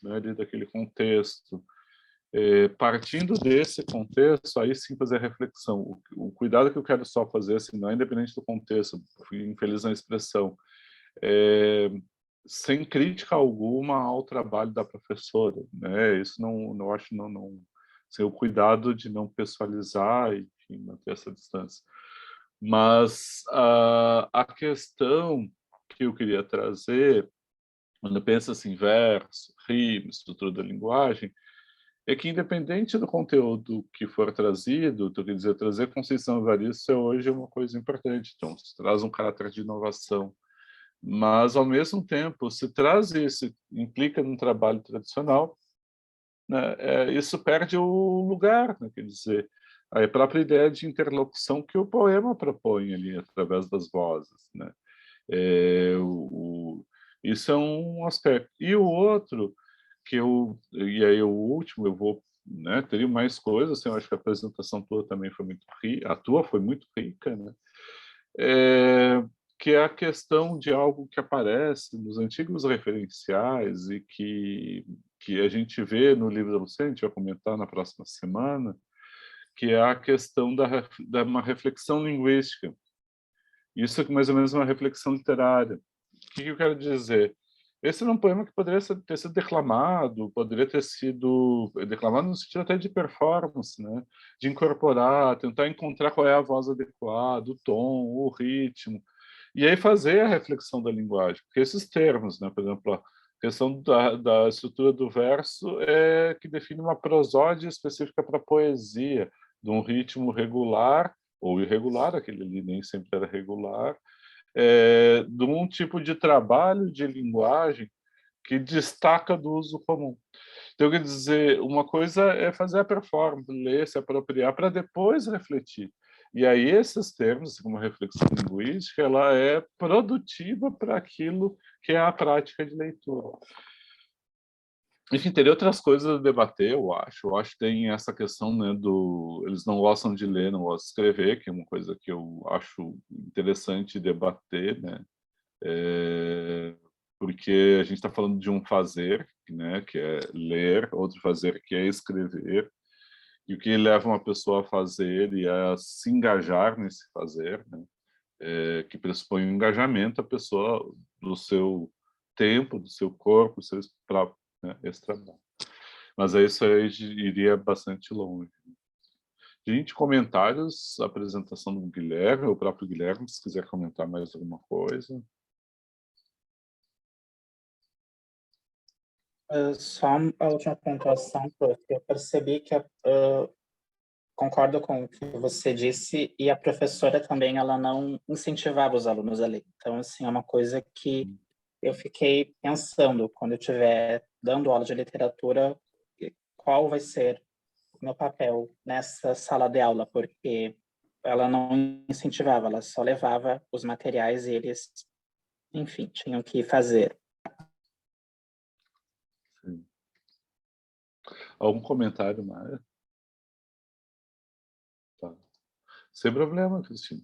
né, daquele contexto. Partindo desse contexto, aí sim fazer a reflexão. O cuidado que eu quero só fazer, assim, não é independente do contexto, fui infeliz na expressão, sem crítica alguma ao trabalho da professora, né? Isso não acho, não assim, o cuidado de não pessoalizar e enfim, manter essa distância. Mas a questão que eu queria trazer, quando pensa assim, verso, rima, estrutura da linguagem, é que independente do conteúdo que for trazido, quer dizer, trazer Conceição Evaristo hoje é uma coisa importante, então se traz um caráter de inovação, mas ao mesmo tempo, se traz isso, implica num trabalho tradicional, né, isso perde o lugar, né, quer dizer, a própria ideia de interlocução que o poema propõe ali através das vozes, né? Isso é um aspecto. E o outro e aí o último eu vou, né, teria mais coisas, assim, eu acho que a apresentação tua também foi muito rica, a tua foi muito rica, né? Que é a questão de algo que aparece nos antigos referenciais e que a gente vê no livro da Luciana, a gente vai comentar na próxima semana, que é a questão da uma reflexão linguística. Isso é mais ou menos uma reflexão literária. O que eu quero dizer? Esse era um poema que poderia ter sido declamado, poderia ter sido declamado no sentido até de performance, né? De incorporar, tentar encontrar qual é a voz adequada, o tom, o ritmo, e aí fazer a reflexão da linguagem, porque esses termos, né? Por exemplo, a questão da estrutura do verso é que define uma prosódia específica para a poesia, de um ritmo regular ou irregular, aquele ali nem sempre era regular, de um tipo de trabalho de linguagem que destaca do uso comum. Então, quer dizer, uma coisa é fazer a performance, ler, se apropriar, para depois refletir. E aí esses termos, como reflexão linguística, ela é produtiva para aquilo que é a prática de leitura. Enfim, teria outras coisas a debater, eu acho. Eu acho que tem essa questão, né, eles não gostam de ler, não gostam de escrever, que é uma coisa que eu acho interessante debater, né? Porque a gente está falando de um fazer, né, que é ler, outro fazer, que é escrever, e o que leva uma pessoa a fazer e a se engajar nesse fazer, né, que pressupõe um engajamento, a pessoa do seu tempo, do seu corpo, para né, esse trabalho. Mas aí isso aí iria bastante longe. Gente, comentários, apresentação do Guilherme, o próprio Guilherme, se quiser comentar mais alguma coisa. Só a última pontuação, porque eu percebi que concordo com o que você disse, e a professora também, ela não incentivava os alunos a ler. Então, assim, é uma coisa que eu fiquei pensando, quando eu estiver dando aula de literatura, qual vai ser o meu papel nessa sala de aula, porque ela não incentivava, ela só levava os materiais e eles, enfim, tinham que fazer. Sim. Algum comentário, Maia? Tá. Sem problema, Cristina.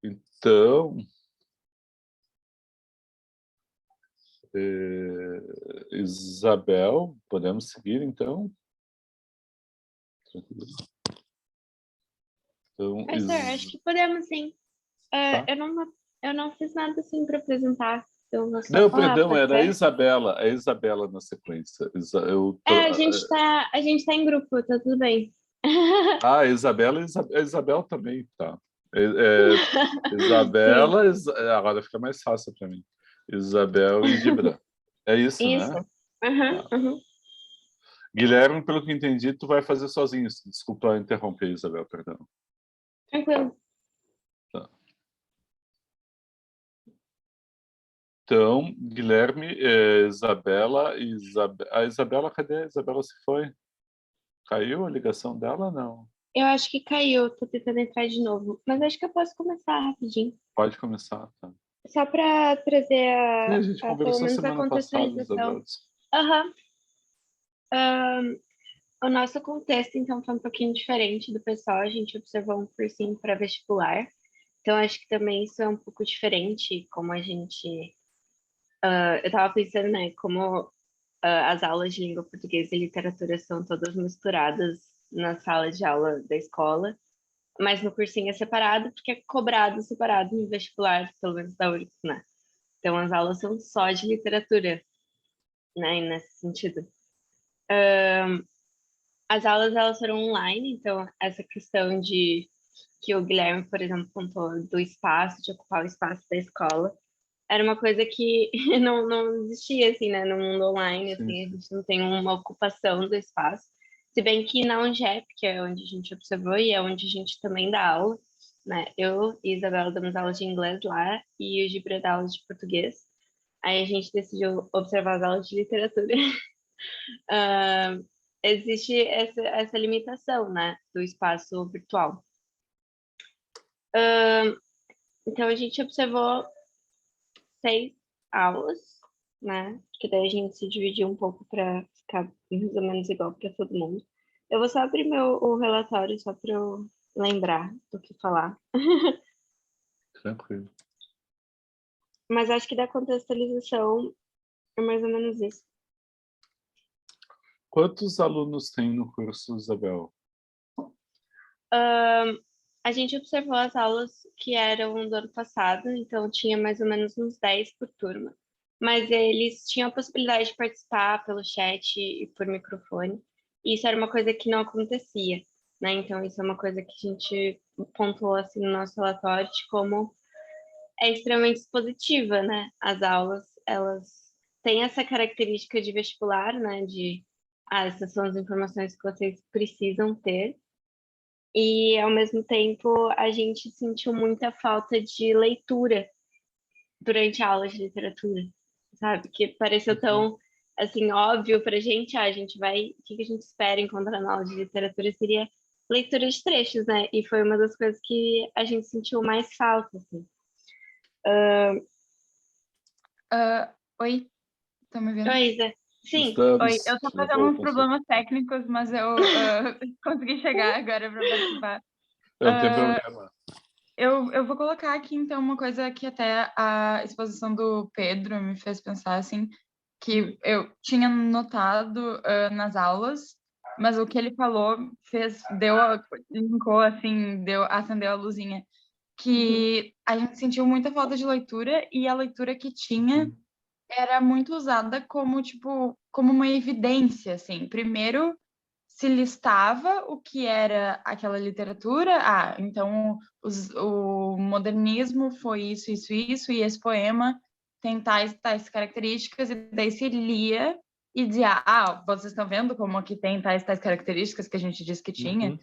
Então, Isabel, podemos seguir, então? Tranquilo. Então, Professor, acho que podemos sim. Tá. Eu não fiz nada assim para apresentar. Eu vou só Não, falar, perdão, pode era a ser? Isabela na sequência. A gente tá em grupo, tá tudo bem. Ah, Isabela e Isabel também, tá. Isabela, agora fica mais fácil para mim. Isabel e Gibran. É isso, Isso. né? Uhum, Tá. uhum. Guilherme, pelo que entendi, tu vai fazer sozinho. Desculpa interromper, Isabel, perdão. Tranquilo. Tá. Então, Guilherme, Isabela, a Isabela, cadê? A Isabela se foi? Caiu a ligação dela? Não. Eu acho que caiu, tô tentando entrar de novo. Mas acho que eu posso começar rapidinho. Pode começar, tá. Só para trazer Sim, a gente pelo conversou menos a semana passada, contextualização. Isabel. Aham. O nosso contexto, então, foi um pouquinho diferente do pessoal. A gente observou um cursinho para vestibular. Então, acho que também isso é um pouco diferente, como a gente... eu estava pensando, né, como as aulas de língua portuguesa e literatura são todas misturadas na sala de aula da escola, mas no cursinho é separado, porque é cobrado separado no vestibular, pelo menos da URGS, né? Então, as aulas são só de literatura, né, nesse sentido. As aulas, elas foram online, então essa questão de que o Guilherme, por exemplo, contou do espaço, de ocupar o espaço da escola, era uma coisa que não existia, assim, né, no mundo online, Sim, assim, a sim. gente não tem uma ocupação do espaço, se bem que na UNGEP, que é onde a gente observou e é onde a gente também dá aula, né, eu e Isabela damos aulas de inglês lá e o Gibra dá aulas de português, aí a gente decidiu observar as aulas de literatura. Existe essa limitação, né, do espaço virtual. Então, a gente observou 6 aulas, né, que daí a gente se dividiu um pouco para ficar mais ou menos igual para todo mundo. Eu vou só abrir o relatório só para eu lembrar do que falar. Tranquilo. Mas acho que da contextualização é mais ou menos isso. Quantos alunos tem no curso, Isabel? A gente observou as aulas que eram do ano passado, então tinha mais ou menos uns 10 por turma. Mas eles tinham a possibilidade de participar pelo chat e por microfone. E isso era uma coisa que não acontecia, né? Então isso é uma coisa que a gente pontuou assim no nosso relatório de como é extremamente positiva, né? As aulas, elas têm essa característica de vestibular, né? De, essas são as informações que vocês precisam ter. E, ao mesmo tempo, a gente sentiu muita falta de leitura durante a aula de literatura, sabe? Que pareceu tão, assim, óbvio pra gente. A gente vai... O que a gente espera encontrar na aula de literatura seria leitura de trechos, né? E foi uma das coisas que a gente sentiu mais falta, assim. Oi, estão me vendo? Oi, Isa. Sim. Oi, eu tô tendo uns com problemas técnicos, mas eu consegui chegar agora para participar. Não tem problema. Eu vou colocar aqui, então, uma coisa que até a exposição do Pedro me fez pensar, assim, que eu tinha notado nas aulas, mas o que ele falou linkou, assim, acendeu a luzinha, que a gente sentiu muita falta de leitura e a leitura que tinha era muito usada como, tipo, como uma evidência, assim. Primeiro se listava o que era aquela literatura. Ah, então o modernismo foi isso, isso, isso, e esse poema tem tais características, e daí se lia e dizia, vocês estão vendo como aqui tem tais características que a gente disse que tinha?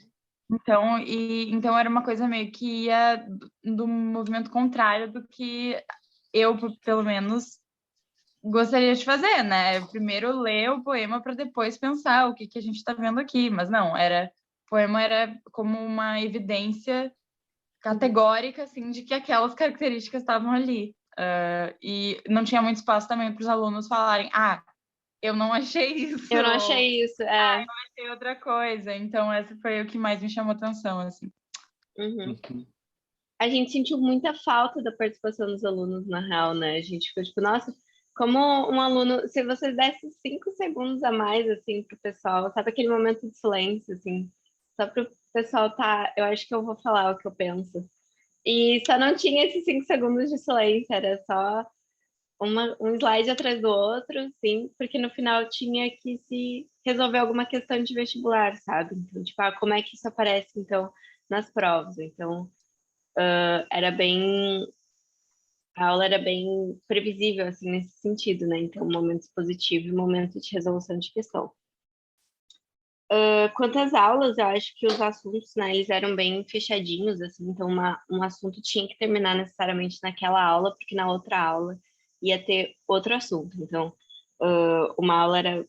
Então era uma coisa meio que ia do movimento contrário do que eu, pelo menos, gostaria de fazer, né? Primeiro ler o poema para depois pensar o que a gente está vendo aqui. Mas não, o poema era como uma evidência categórica, assim, de que aquelas características estavam ali. E não tinha muito espaço também para os alunos falarem, eu não achei isso. Eu não achei isso, eu achei outra coisa. Então, essa foi o que mais me chamou atenção, assim. A gente sentiu muita falta da participação dos alunos, na real, né? A gente ficou tipo, nossa, como um aluno, se você desse 5 segundos a mais, assim, pro pessoal, sabe aquele momento de silêncio, assim, só pro pessoal eu acho que eu vou falar o que eu penso. E só não tinha esses 5 segundos de silêncio, era só um slide atrás do outro, sim, porque no final tinha que se resolver alguma questão de vestibular, sabe? Então, tipo, como é que isso aparece, então, nas provas? Então, era bem... A aula era bem previsível, assim, nesse sentido, né? Então, momento expositivo e momento de resolução de questão. Quanto às aulas, eu acho que os assuntos, né, eles eram bem fechadinhos, assim, então um assunto tinha que terminar necessariamente naquela aula, porque na outra aula ia ter outro assunto. Então, uma aula era,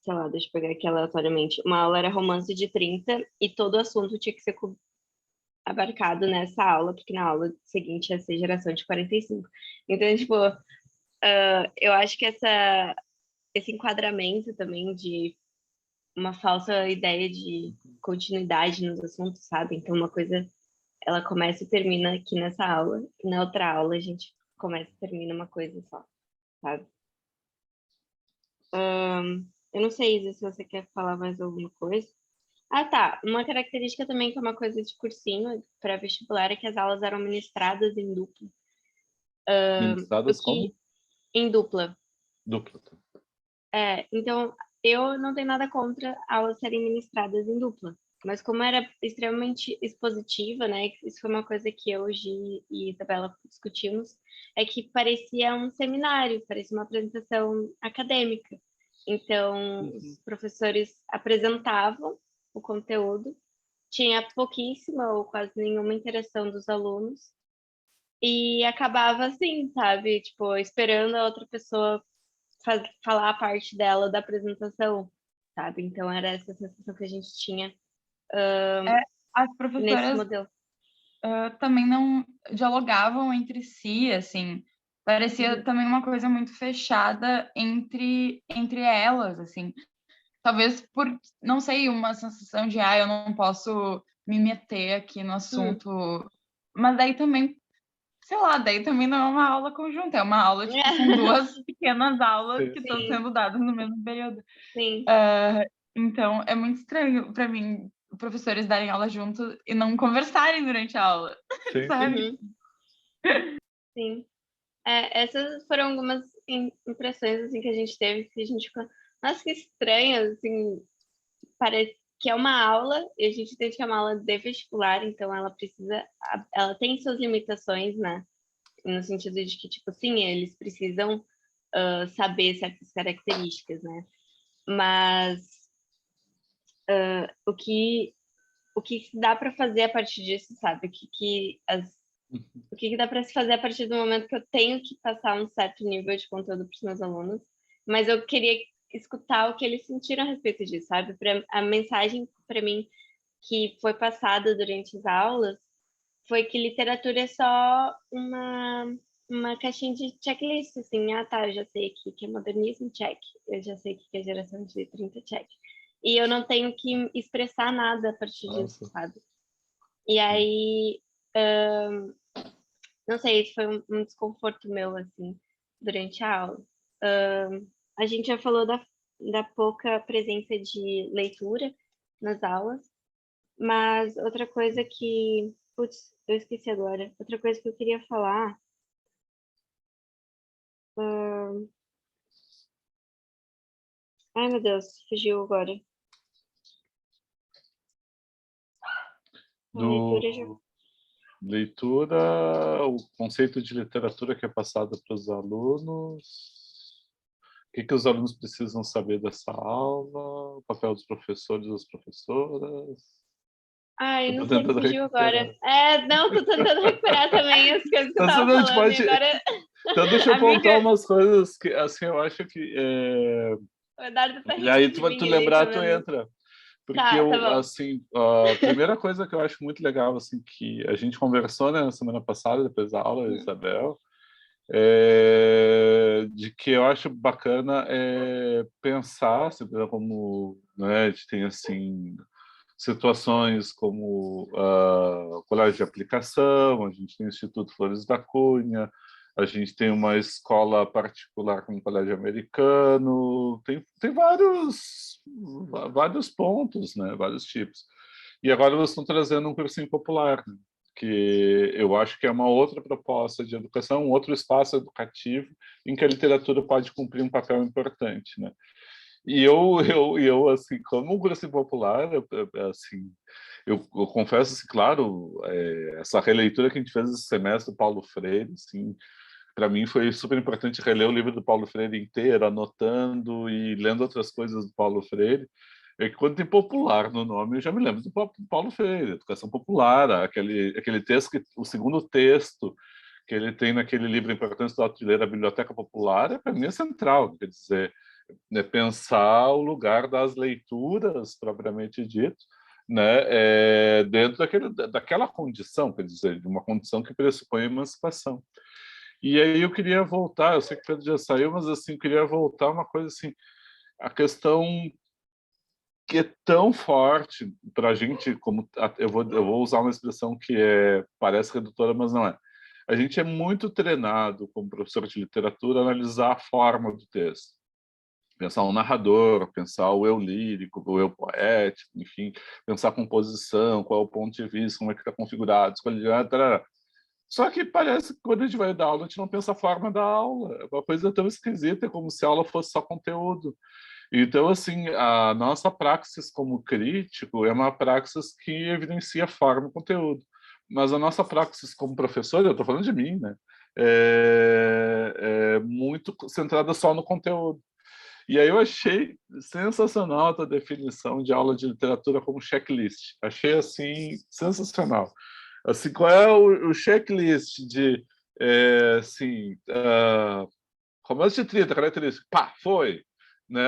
sei lá, deixa eu pegar aqui aleatoriamente, uma aula era romance de 30 e todo o assunto tinha que ser abarcado nessa aula, porque na aula seguinte ia ser geração de 45. Então, tipo, eu acho que esse enquadramento também de uma falsa ideia de continuidade nos assuntos, sabe? Então, uma coisa, ela começa e termina aqui nessa aula, e na outra aula a gente começa e termina uma coisa só, sabe? Eu não sei, Isa, se você quer falar mais alguma coisa. Ah, tá. Uma característica também que é uma coisa de cursinho para vestibular é que as aulas eram ministradas em dupla. Ministradas como? Em dupla. Dupla. Então, eu não tenho nada contra aulas serem ministradas em dupla, mas como era extremamente expositiva, né, isso foi uma coisa que eu, Gi e Isabela discutimos, é que parecia um seminário, parecia uma apresentação acadêmica. Então, os professores apresentavam o conteúdo, tinha pouquíssima ou quase nenhuma interação dos alunos, e acabava assim, sabe, tipo, esperando a outra pessoa falar a parte dela da apresentação, sabe? Então era essa sensação que a gente tinha As nesse professoras modelo. também não dialogavam entre si, assim. Parecia também uma coisa muito fechada entre elas, assim. Talvez por, não sei, uma sensação de, eu não posso me meter aqui no assunto. Mas daí também, sei lá, daí também não é uma aula conjunta, é uma aula, tipo, são duas pequenas aulas que estão sendo dadas no mesmo período. Sim. Então, é muito estranho para mim professores darem aula junto e não conversarem durante a aula, Sim. sabe? Sim. Essas foram algumas impressões assim que a gente teve, que a gente ficou, nossa, que estranho, assim, parece que é uma aula, e a gente entende que é uma aula de vestibular, então ela tem suas limitações, né? No sentido de que, tipo, sim, eles precisam saber certas características, né? Mas o que dá para fazer a partir disso, sabe? O que dá para se fazer a partir do momento que eu tenho que passar um certo nível de conteúdo para os meus alunos, mas eu queria escutar o que eles sentiram a respeito disso, sabe? A mensagem para mim que foi passada durante as aulas foi que literatura é só uma caixinha de checklist, assim, tá, eu já sei aqui que é modernismo, check, eu já sei que é geração de 30, check. E eu não tenho que expressar nada a partir disso, sabe? E aí, não sei, isso foi um desconforto meu, assim, durante a aula. A gente já falou da pouca presença de leitura nas aulas, mas outra coisa que... Putz, eu esqueci agora. Outra coisa que eu queria falar... Ai, meu Deus, fugiu agora. Leitura, o conceito de literatura que é passado para os alunos, o que os alunos precisam saber dessa aula, o papel dos professores e das professoras. Ai, não Tô sei, tentando fugiu recuperar. agora. Não, tô tentando recuperar também as coisas que eu tava falando, pode... e agora... Então deixa eu pontuar umas coisas que, assim, eu acho que... O Eduardo tá E rindo aí, de tu mim ali, lembrar, tá tu vendo? entra. Porque Tá eu, bom. assim, a primeira coisa que eu acho muito legal, assim, que a gente conversou, né, na semana passada, depois da aula, Isabel, de que eu acho bacana pensar, como, né, a gente tem, assim, situações como colégio de aplicação, a gente tem o Instituto Flores da Cunha, a gente tem uma escola particular como colégio americano, tem vários pontos, né, vários tipos. E agora eles estão trazendo um cursinho popular, né, porque eu acho que é uma outra proposta de educação, um outro espaço educativo em que a literatura pode cumprir um papel importante, né? E eu assim, como curso popular, assim, eu confesso, assim, claro, essa releitura que a gente fez esse semestre do Paulo Freire, assim, para mim foi super importante reler o livro do Paulo Freire inteiro, anotando e lendo outras coisas do Paulo Freire. É que quando tem popular no nome, eu já me lembro do Paulo Freire, Educação Popular, aquele texto, o segundo texto que ele tem naquele livro Importância do Ato de Ler, a Biblioteca Popular, para mim é central, quer dizer, pensar o lugar das leituras, propriamente dito, né, dentro daquela condição, quer dizer, de uma condição que pressupõe emancipação. E aí eu queria voltar, eu sei que o Pedro já saiu, mas assim, eu queria voltar uma coisa assim, a questão que é tão forte para a gente, como eu vou usar uma expressão que parece redutora, mas não é. A gente é muito treinado, como professor de literatura, a analisar a forma do texto. Pensar o narrador, pensar o eu lírico, o eu poético, enfim, pensar a composição, qual é o ponto de vista, como é que está configurado, escolhido, tarará. Só que parece que quando a gente vai dar aula, a gente não pensa a forma da aula. É uma coisa tão esquisita, é como se a aula fosse só conteúdo. Então, assim, a nossa praxis como crítico é uma praxis que evidencia forma e conteúdo. Mas a nossa praxis como professor, eu estou falando de mim, né? É muito centrada só no conteúdo. E aí eu achei sensacional a tua definição de aula de literatura como checklist. Achei, assim, sensacional. Assim, qual é o checklist de, assim, romance de 30, características, pá, foi. Né?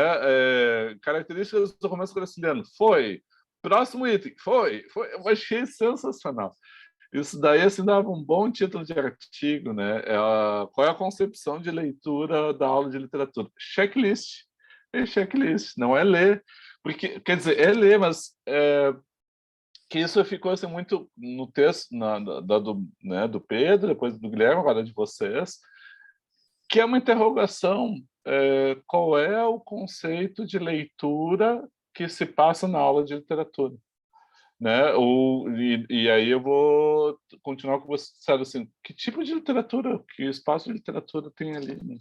Características do romance graciliano, foi. Próximo item, foi. Eu achei sensacional. Isso daí, assim, dava um bom título de artigo, né? Qual é a concepção de leitura da aula de literatura? Checklist. É checklist, não é ler. Porque, quer dizer, é ler, mas que isso ficou assim, muito no texto do Pedro, depois do Guilherme, agora de vocês, que é uma interrogação, qual é o conceito de leitura que se passa na aula de literatura? Né? E aí eu vou continuar com você, sabe, assim, que tipo de literatura, que espaço de literatura tem ali? Né?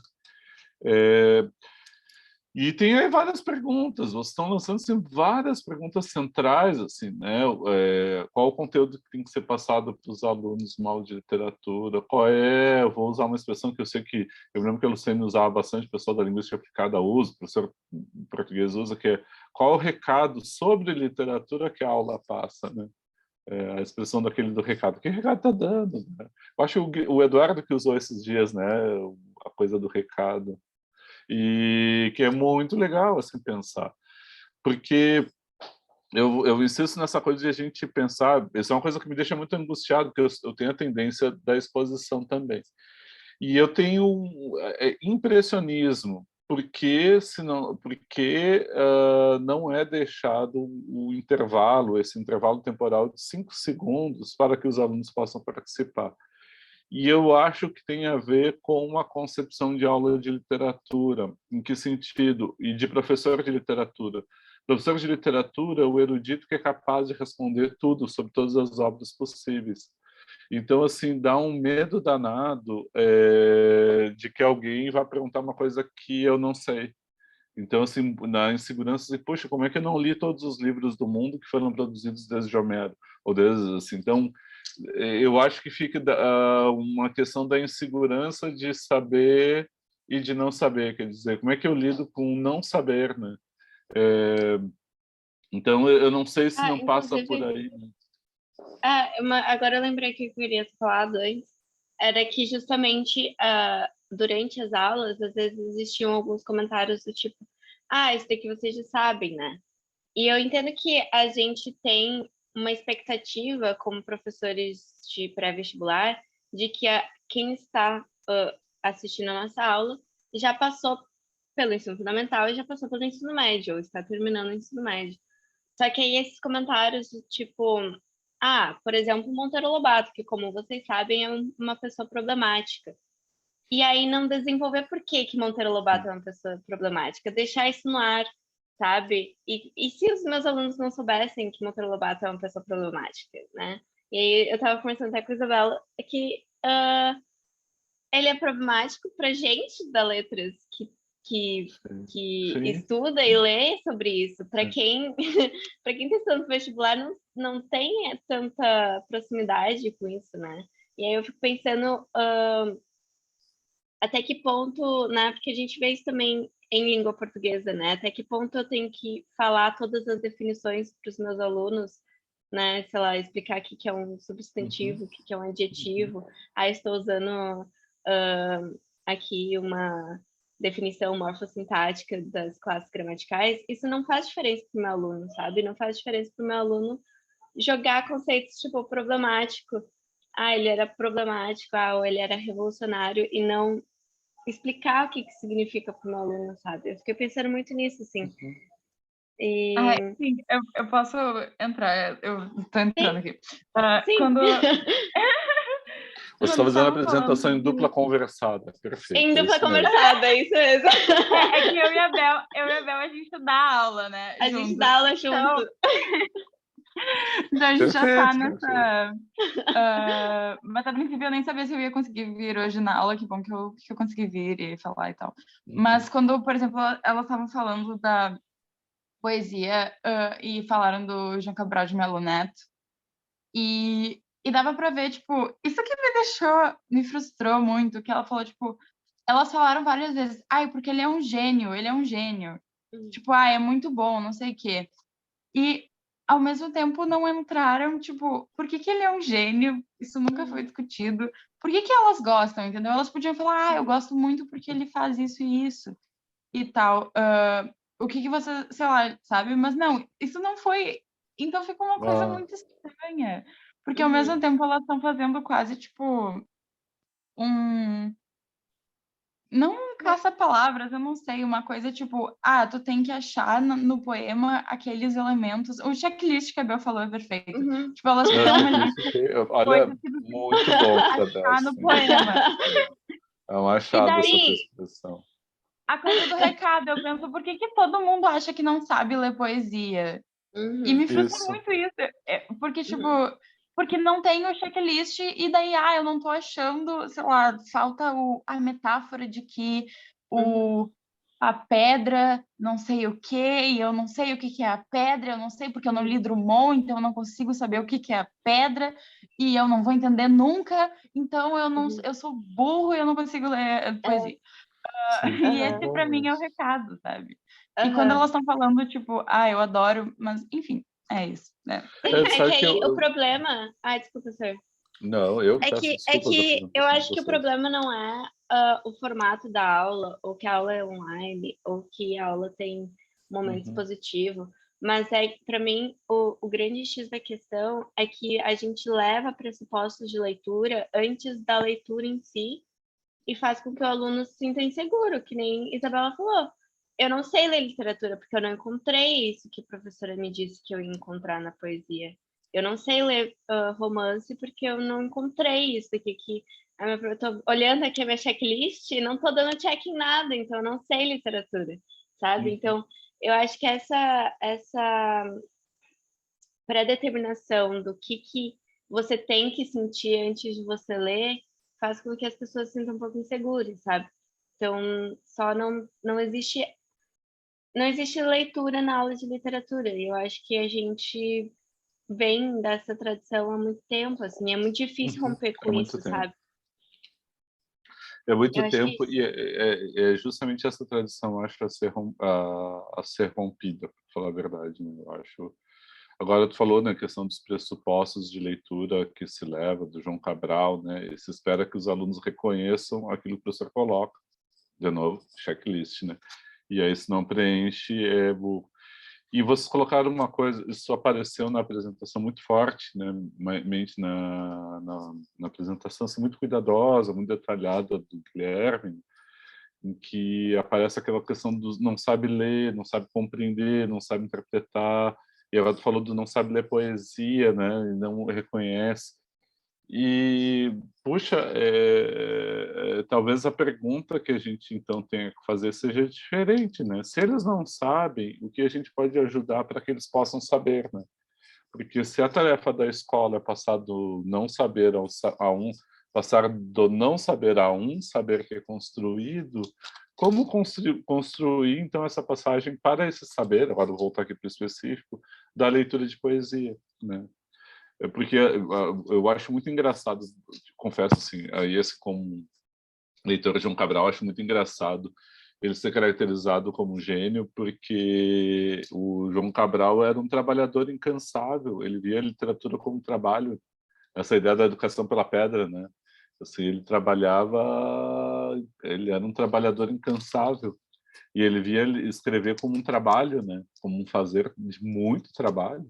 E tem aí várias perguntas, vocês estão lançando assim, várias perguntas centrais, assim, né? Qual o conteúdo que tem que ser passado para os alunos no aula de literatura? Eu vou usar uma expressão que eu sei que, eu lembro que a Luciane usava bastante, o pessoal da linguística aplicada usa, o professor português usa, que é qual o recado sobre literatura que a aula passa, né? A expressão daquele do recado. Que recado está dando? Né? Eu acho que o Eduardo que usou esses dias, né? A coisa do recado. E que é muito legal assim pensar, porque eu insisto nessa coisa de a gente pensar, isso é uma coisa que me deixa muito angustiado, porque eu tenho a tendência da exposição também, e eu tenho impressionismo, porque não é deixado esse intervalo temporal de 5 segundos para que os alunos possam participar. E eu acho que tem a ver com uma concepção de aula de literatura. Em que sentido? E de professor de literatura. Professor de literatura, o erudito que é capaz de responder tudo sobre todas as obras possíveis. Então, assim, dá um medo danado de que alguém vá perguntar uma coisa que eu não sei. Então, assim, na insegurança, assim, poxa, como é que eu não li todos os livros do mundo que foram produzidos desde Homero? Ou desde, assim, então, eu acho que fica uma questão da insegurança de saber e de não saber, quer dizer, como é que eu lido com não saber, né? Então, eu não sei se não passa por aí. Né? Agora eu lembrei que eu queria ter falado antes, era que justamente durante as aulas, às vezes existiam alguns comentários do tipo, isso daqui vocês já sabem, né? E eu entendo que a gente tem uma expectativa, como professores de pré-vestibular, de que quem está assistindo a nossa aula já passou pelo ensino fundamental e já passou pelo ensino médio, ou está terminando o ensino médio. Só que aí esses comentários, tipo, por exemplo, Monteiro Lobato, que, como vocês sabem, é uma pessoa problemática. E aí não desenvolver por que Monteiro Lobato é uma pessoa problemática, deixar isso no ar, sabe? E se os meus alunos não soubessem que Monteiro Lobato é uma pessoa problemática, né? E aí eu estava conversando até com a Isabela que ele é problemático para gente da letras que Sim. estuda e lê sobre isso. Para quem para quem está estudando vestibular não tem tanta proximidade com isso, né? E aí eu fico pensando até que ponto, né? Porque a gente vê isso também em língua portuguesa, né? Até que ponto eu tenho que falar todas as definições para os meus alunos, né? Sei lá, explicar o que é um substantivo, o que é um adjetivo. Aí estou usando aqui uma definição morfossintática das classes gramaticais. Isso não faz diferença para o meu aluno, sabe? Não faz diferença para o meu aluno jogar conceitos tipo problemático. Ele era problemático, ou ele era revolucionário, e não explicar o que significa para o meu aluno, sabe? Eu fiquei pensando muito nisso, assim. E... sim, eu posso entrar, eu tô entrando aqui. Sim. Quando... Você está fazendo a apresentação em dupla conversada, perfeito. Em dupla conversada, é isso mesmo. É que eu e a Bel, a gente dá aula, né? A gente dá aula junto. Então a gente já tá nessa... mas a princípio eu nem sabia se eu ia conseguir vir hoje na aula, que bom que eu consegui vir e falar e tal. Mas quando, por exemplo, elas estavam falando da poesia e falaram do João Cabral de Melo Neto, e dava pra ver, tipo, isso que me frustrou muito, que ela falou, tipo, elas falaram várias vezes, porque ele é um gênio, tipo, é muito bom, não sei o quê. E, ao mesmo tempo, não entraram, tipo, por que ele é um gênio? Isso nunca foi discutido. Por que elas gostam, entendeu? Elas podiam falar, eu gosto muito porque ele faz isso e isso, e tal. O que você, sei lá, sabe? Mas não, isso não foi... Então fica uma coisa muito estranha. Porque, ao mesmo tempo, elas estão fazendo quase, tipo, não caça-palavras, eu não sei, uma coisa tipo, tu tem que achar no poema aqueles elementos. O checklist que a Bel falou é perfeito. Tipo, elas dão uma lista de coisas que tu tem muito que bom achar no poema. É um achado essa daí, expressão. A coisa do recado, eu penso, por que todo mundo acha que não sabe ler poesia? E me frustra muito isso, porque, tipo, porque não tem o checklist, e daí, eu não tô achando, sei lá, falta a metáfora de que a pedra não sei o quê, e eu não sei o que é a pedra, eu não sei porque eu não li Drummond, então eu não consigo saber o que é a pedra, e eu não vou entender nunca, então eu sou burro e eu não consigo ler poesia. E esse, pra mim, é o recado, sabe? E quando elas estão falando, tipo, eu adoro, mas, enfim, é isso, né? É que aí o problema... desculpa, senhor. Não, eu peço desculpas. Eu acho que o problema não é o formato da aula, ou que a aula é online, ou que a aula tem momentos positivos, mas para mim, o grande X da questão é que a gente leva pressupostos de leitura antes da leitura em si, e faz com que o aluno se sinta inseguro, que nem Isabela falou. Eu não sei ler literatura, porque eu não encontrei isso que a professora me disse que eu ia encontrar na poesia. Eu não sei ler romance, porque eu não encontrei isso aqui que... Eu tô olhando aqui a minha checklist e não tô dando check em nada, então eu não sei literatura, sabe? Então, eu acho que essa pré-determinação do que você tem que sentir antes de você ler faz com que as pessoas se sintam um pouco inseguras, sabe? Então, só não existe leitura na aula de literatura. E eu acho que a gente vem dessa tradição há muito tempo, assim, é muito difícil romper com isso, sabe? É muito tempo e é justamente essa tradição, eu acho, a ser rompida, para falar a verdade, né? Eu acho. Agora tu falou na questão dos pressupostos de leitura que se leva do João Cabral, né? E se espera que os alunos reconheçam aquilo que o professor coloca. De novo, checklist, né? E aí se não preenche, é burro. E vocês colocaram uma coisa, isso apareceu na apresentação muito forte, né? Na apresentação assim, muito cuidadosa, muito detalhada do Guilherme, em que aparece aquela questão do não sabe ler, não sabe compreender, não sabe interpretar. E agora tu falou do não sabe ler poesia, né? E não reconhece. E, puxa, talvez a pergunta que a gente então tenha que fazer seja diferente, né? Se eles não sabem, o que a gente pode ajudar para que eles possam saber, né? Porque se a tarefa da escola é passar do não saber passar do não saber a um saber que é construído, como construir, então, essa passagem para esse saber, agora vou voltar aqui para o específico, da leitura de poesia, né? Porque eu acho muito engraçado, confesso assim, aí esse como leitor de João Cabral, acho muito engraçado ele ser caracterizado como gênio, porque o João Cabral era um trabalhador incansável, ele via a literatura como um trabalho, essa ideia da educação pela pedra, né? Assim, ele era um trabalhador incansável, e ele via escrever como um trabalho, né? Como um fazer de muito trabalho,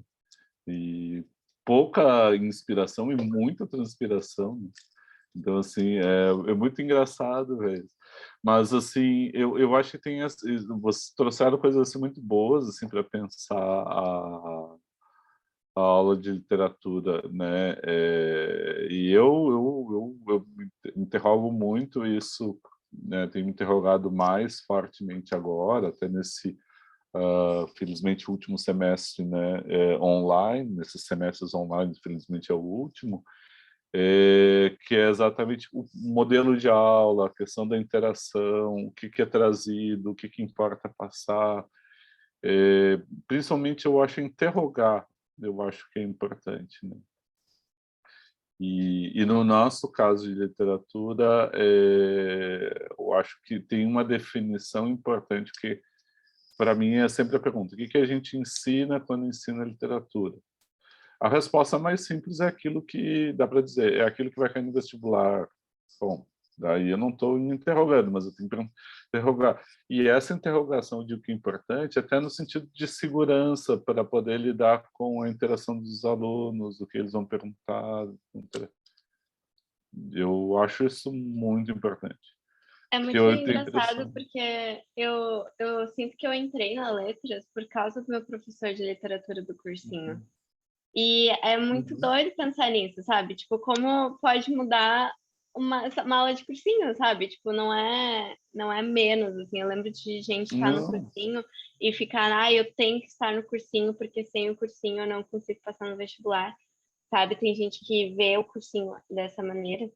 e pouca inspiração e muita transpiração, né? Então, assim, é muito engraçado, velho. Mas, assim, eu acho que vocês trouxeram coisas assim, muito boas assim, para pensar a aula de literatura, né? E eu me interrogo muito isso, né? Tenho me interrogado mais fortemente agora, até nesse, felizmente, último semestre, né? Online, nesses semestres online, felizmente é o último, que é exatamente o modelo de aula, a questão da interação, o que é trazido, o que importa passar. Principalmente, eu acho interrogar, eu acho que é importante, né? E no nosso caso de literatura, eu acho que tem uma definição importante que, para mim, é sempre a pergunta: o que a gente ensina quando ensina literatura? A resposta mais simples é aquilo que dá para dizer, é aquilo que vai cair no vestibular. Bom, daí eu não estou me interrogando, mas eu tenho que interrogar. E essa interrogação de o que é importante, até no sentido de segurança, para poder lidar com a interação dos alunos, o que eles vão perguntar. Eu acho isso muito importante. É Porque muito eu tenho a engraçado impressão... porque eu sinto que eu entrei na letras por causa do meu professor de literatura do cursinho. Uhum. E é muito doido pensar nisso, sabe? Tipo, como pode mudar uma aula de cursinho, sabe? Tipo, não é menos, assim. Eu lembro de gente estar no Não. cursinho e ficar, eu tenho que estar no cursinho, porque sem o cursinho eu não consigo passar no vestibular, sabe? Tem gente que vê o cursinho dessa maneira.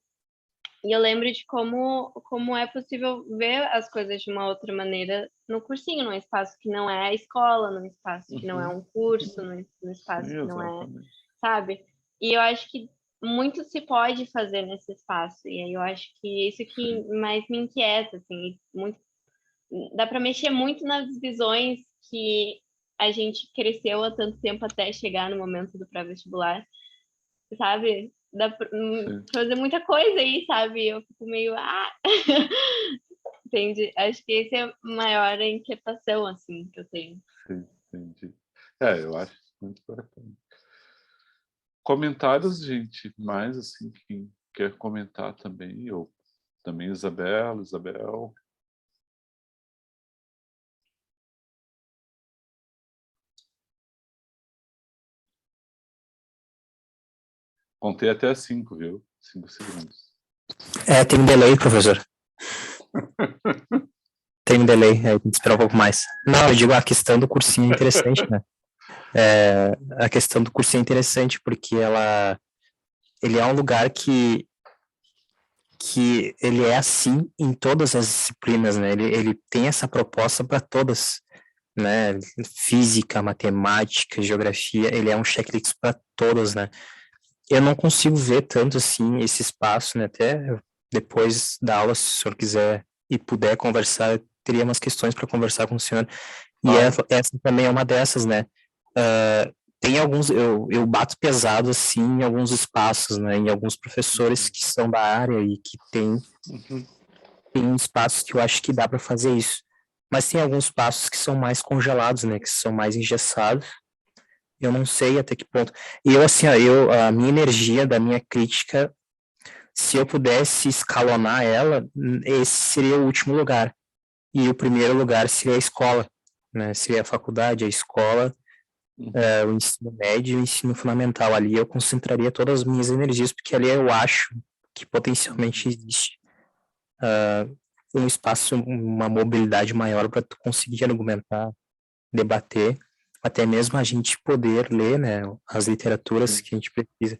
E eu lembro de como é possível ver as coisas de uma outra maneira no cursinho, num espaço que não é a escola, num espaço que não é um curso, num espaço Sim, que não é, exatamente. sabe? E eu acho que muito se pode fazer nesse espaço. E aí eu acho que isso que mais me inquieta, assim, muito, dá para mexer muito nas visões que a gente cresceu há tanto tempo até chegar no momento do pré-vestibular, sabe? Dá pra Sim, fazer muita coisa aí, sabe? Eu fico meio, entende? Acho que esse é a maior inquietação, assim, que eu tenho. sim, entendi. Eu acho isso muito importante. Comentários, gente, mais assim, quem quer comentar também, ou também Isabel. Contei até 5, viu? 5 segundos. Tem um delay, professor. Tem um delay, aí tem que esperar um pouco mais. Não, eu digo, a questão do cursinho é interessante, né? A questão do cursinho é interessante porque ele é um lugar que ele é assim em todas as disciplinas, né? Ele tem essa proposta para todas, né? Física, matemática, geografia, ele é um checklist para todas, né? Eu não consigo ver tanto assim esse espaço, né? Até depois da aula, se o senhor quiser e puder conversar, eu teria umas questões para conversar com o senhor. E essa também é uma dessas, né? Tem alguns, eu bato pesado assim em alguns espaços, né? Em alguns professores que são da área e que tem espaços que eu acho que dá para fazer isso. Mas tem alguns espaços que são mais congelados, né? Que são mais engessados. Eu não sei até que ponto. E eu, assim, a minha energia da minha crítica, se eu pudesse escalonar ela, esse seria o último lugar. E o primeiro lugar seria a escola, né? Seria a faculdade, a escola, o ensino médio e o ensino fundamental. Ali eu concentraria todas as minhas energias, porque ali eu acho que potencialmente existe um espaço, uma mobilidade maior para tu conseguir argumentar, debater. até mesmo a gente poder ler, né, as literaturas que a gente precisa.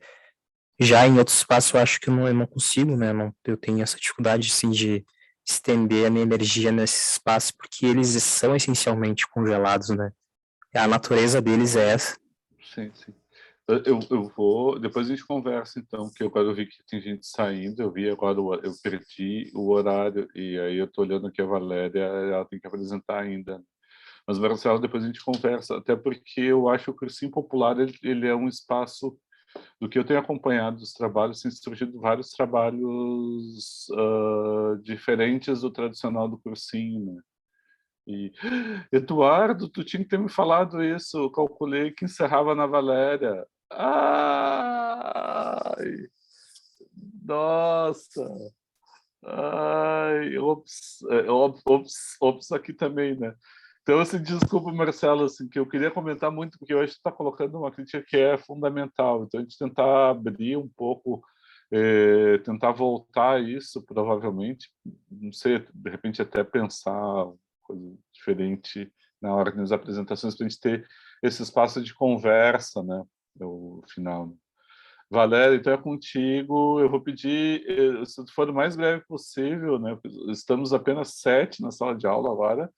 Já em outros espaços eu acho que eu não consigo, né, eu tenho essa dificuldade, assim, de estender a minha energia nesse espaço, porque eles são essencialmente congelados, né, a natureza deles é essa. Sim, sim. Eu vou... Depois a gente conversa, então, que agora eu vi que tem gente saindo, eu vi agora, eu perdi o horário, e aí eu tô olhando aqui a Valéria, ela tem que apresentar ainda. Mas, Marcelo, depois a gente conversa, até porque eu acho que o Cursinho Popular, ele é um espaço, do que eu tenho acompanhado dos trabalhos, tem surgido vários trabalhos diferentes do tradicional do cursinho, né? E, Eduardo, tu tinha que ter me falado isso, eu calculei que encerrava na Valéria. Ai, nossa, ai, ops aqui também, né? Então, assim, desculpa, Marcelo, assim, que eu queria comentar muito, porque hoje tu está colocando uma crítica que é fundamental. Então, a gente tentar abrir um pouco, tentar voltar a isso, provavelmente, não sei, de repente até pensar coisa diferente na hora das apresentações, para a gente ter esse espaço de conversa, né, no final. Valéria, então é contigo. Eu vou pedir, se for o mais breve possível, né? Estamos apenas 7 na sala de aula agora.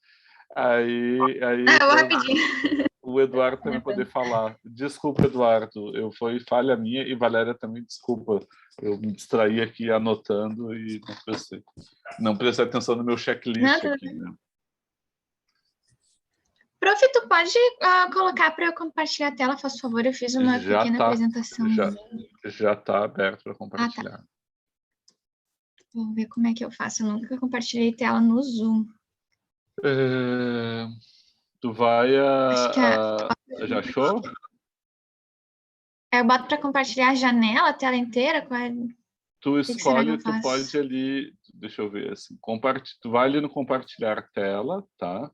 Aí eu vou rapidinho. o Eduardo também poder falar. Desculpa, Eduardo, foi falha minha, e Valéria também, desculpa. Eu me distraí aqui anotando e não prestei atenção no meu checklist aqui, né? Prof, tu pode colocar para eu compartilhar a tela, faz favor? Eu fiz uma pequena apresentação. Já está aberto para compartilhar. Ah, tá. Vou ver como é que eu faço. Eu nunca compartilhei tela no Zoom. Tu vai já achou? Eu boto para compartilhar a janela, a tela inteira? Tu escolhe, tu pode ali, deixa eu ver assim, tu vai ali no compartilhar tela, tá?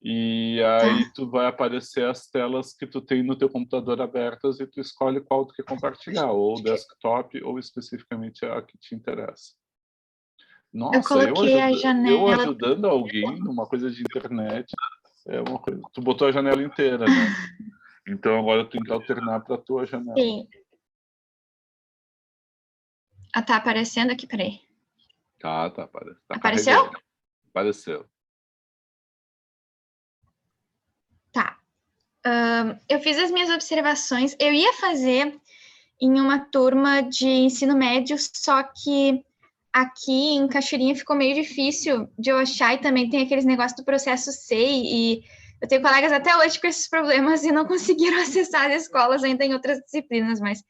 E aí tu vai aparecer as telas que tu tem no teu computador abertas e tu escolhe qual tu quer compartilhar, ou desktop, ou especificamente a que te interessa. Nossa, eu ajudando alguém numa coisa de internet, é uma coisa. Tu botou a janela inteira, né? Então agora tu tem que alternar para a tua janela. Sim. Tá aparecendo aqui, peraí. Tá apareceu? Carregando. Apareceu. Tá. Eu fiz as minhas observações. Eu ia fazer em uma turma de ensino médio, só que aqui em Cachoeirinha ficou meio difícil de eu achar, e também tem aqueles negócios do processo SEI, e eu tenho colegas até hoje com esses problemas e não conseguiram acessar as escolas ainda em outras disciplinas, mas,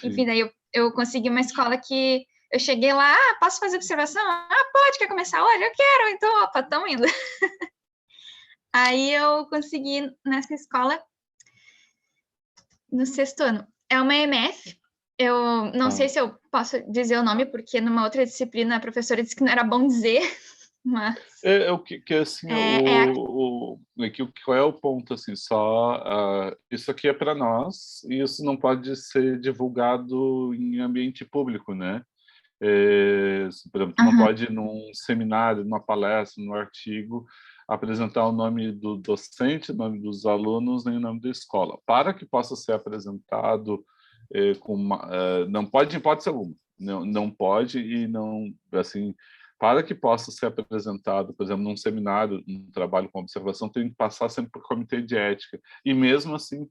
enfim, daí eu consegui uma escola que eu cheguei lá, posso fazer observação? Pode, quer começar hoje? Eu quero, então, opa, estamos indo. Aí eu consegui nessa escola no 6º ano. É uma EMF. Eu não sei se eu posso dizer o nome, porque numa outra disciplina a professora disse que não era bom dizer, mas... assim, qual é o ponto, assim, isso aqui é para nós, e isso não pode ser divulgado em ambiente público, né? Por exemplo, não pode ir num seminário, numa palestra, num artigo, apresentar o nome do docente, o nome dos alunos, nem o nome da escola. Para que possa ser apresentado não pode em hipótese alguma, não pode, e não, assim, para que possa ser apresentado, por exemplo, num seminário, num trabalho com observação, tem que passar sempre por comitê de ética, e mesmo assim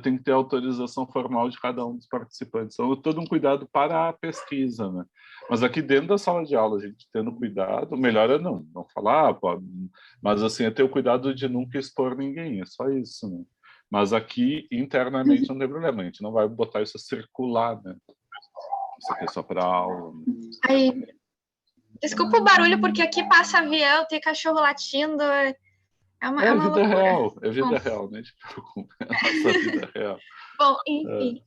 tem que ter autorização formal de cada um dos participantes. Então, todo um cuidado para a pesquisa, né? Mas aqui dentro da sala de aula, a gente tendo cuidado, melhor é não falar, mas assim, é ter o cuidado de nunca expor ninguém, é só isso, né? Mas aqui, internamente, não tem problema. A gente não vai botar isso a circular, né? Isso aqui é só para aula. Aí, desculpa o barulho, porque aqui passa avião, tem cachorro latindo. É uma vida loucura. real. É vida real, né? É a nossa vida real. Bom, enfim.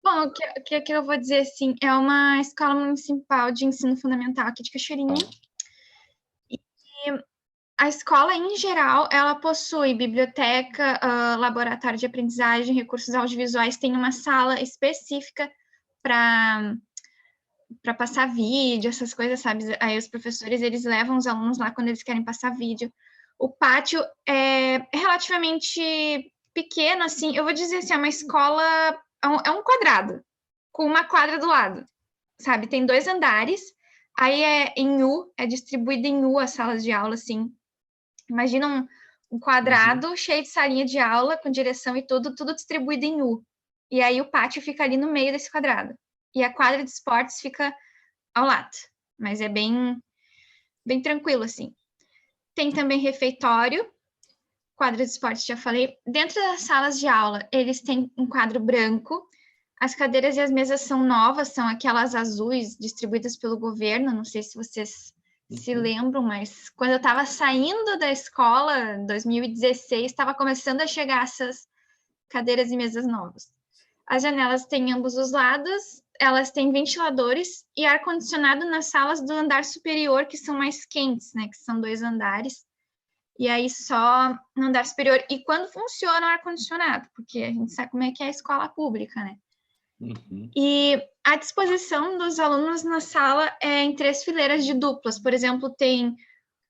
Bom, o que eu vou dizer, assim, é uma escola municipal de ensino fundamental aqui de Cachoeirinha. E a escola, em geral, ela possui biblioteca, laboratório de aprendizagem, recursos audiovisuais, tem uma sala específica para passar vídeo, essas coisas, sabe? Aí os professores, eles levam os alunos lá quando eles querem passar vídeo. O pátio é relativamente pequeno, assim, eu vou dizer assim, é uma escola, é um quadrado, com uma quadra do lado, sabe? Tem 2 andares, aí é em U, é distribuído em U as salas de aula, assim. Imagina um quadrado cheio de salinha de aula, com direção e tudo distribuído em U. E aí o pátio fica ali no meio desse quadrado. E a quadra de esportes fica ao lado, mas é bem tranquilo, assim. Tem também refeitório, quadra de esportes, já falei. Dentro das salas de aula, eles têm um quadro branco. As cadeiras e as mesas são novas, são aquelas azuis distribuídas pelo governo. Não sei se vocês se lembram, mas quando eu estava saindo da escola, em 2016, estava começando a chegar essas cadeiras e mesas novas. As janelas têm ambos os lados, elas têm ventiladores e ar-condicionado nas salas do andar superior, que são mais quentes, né? Que são 2 andares. E aí só no andar superior. E quando funciona o ar-condicionado? Porque a gente sabe como é que é a escola pública, né? E a disposição dos alunos na sala é em 3 fileiras de duplas. Por exemplo, tem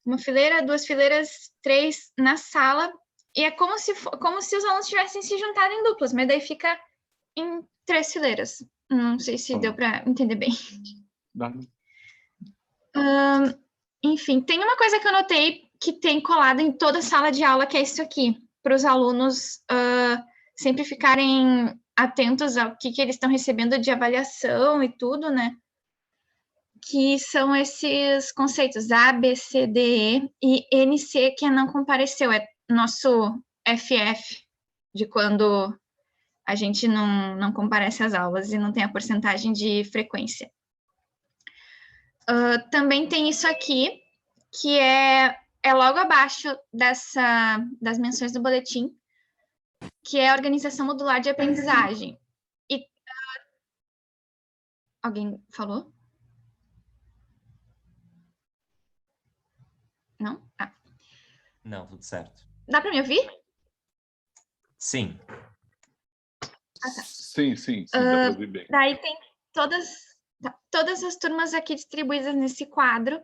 uma fileira, 2 fileiras, 3 na sala. E é como se os alunos tivessem se juntado em duplas, mas daí fica em 3 fileiras. Não sei se deu para entender bem. Enfim, tem uma coisa que eu notei que tem colado em toda sala de aula, que é isso aqui, para os alunos sempre ficarem atentos ao que eles estão recebendo de avaliação e tudo, né? Que são esses conceitos A, B, C, D, E e NC, que não compareceu, é nosso FF, de quando a gente não comparece às aulas e não tem a porcentagem de frequência. Também tem isso aqui, que é logo abaixo das menções do boletim, que é a organização modular de aprendizagem. E alguém falou? Não? Ah. Não, tudo certo. Dá para me ouvir? Sim. Ah, tá. Sim, dá para ouvir bem. Daí tem todas as turmas aqui distribuídas nesse quadro.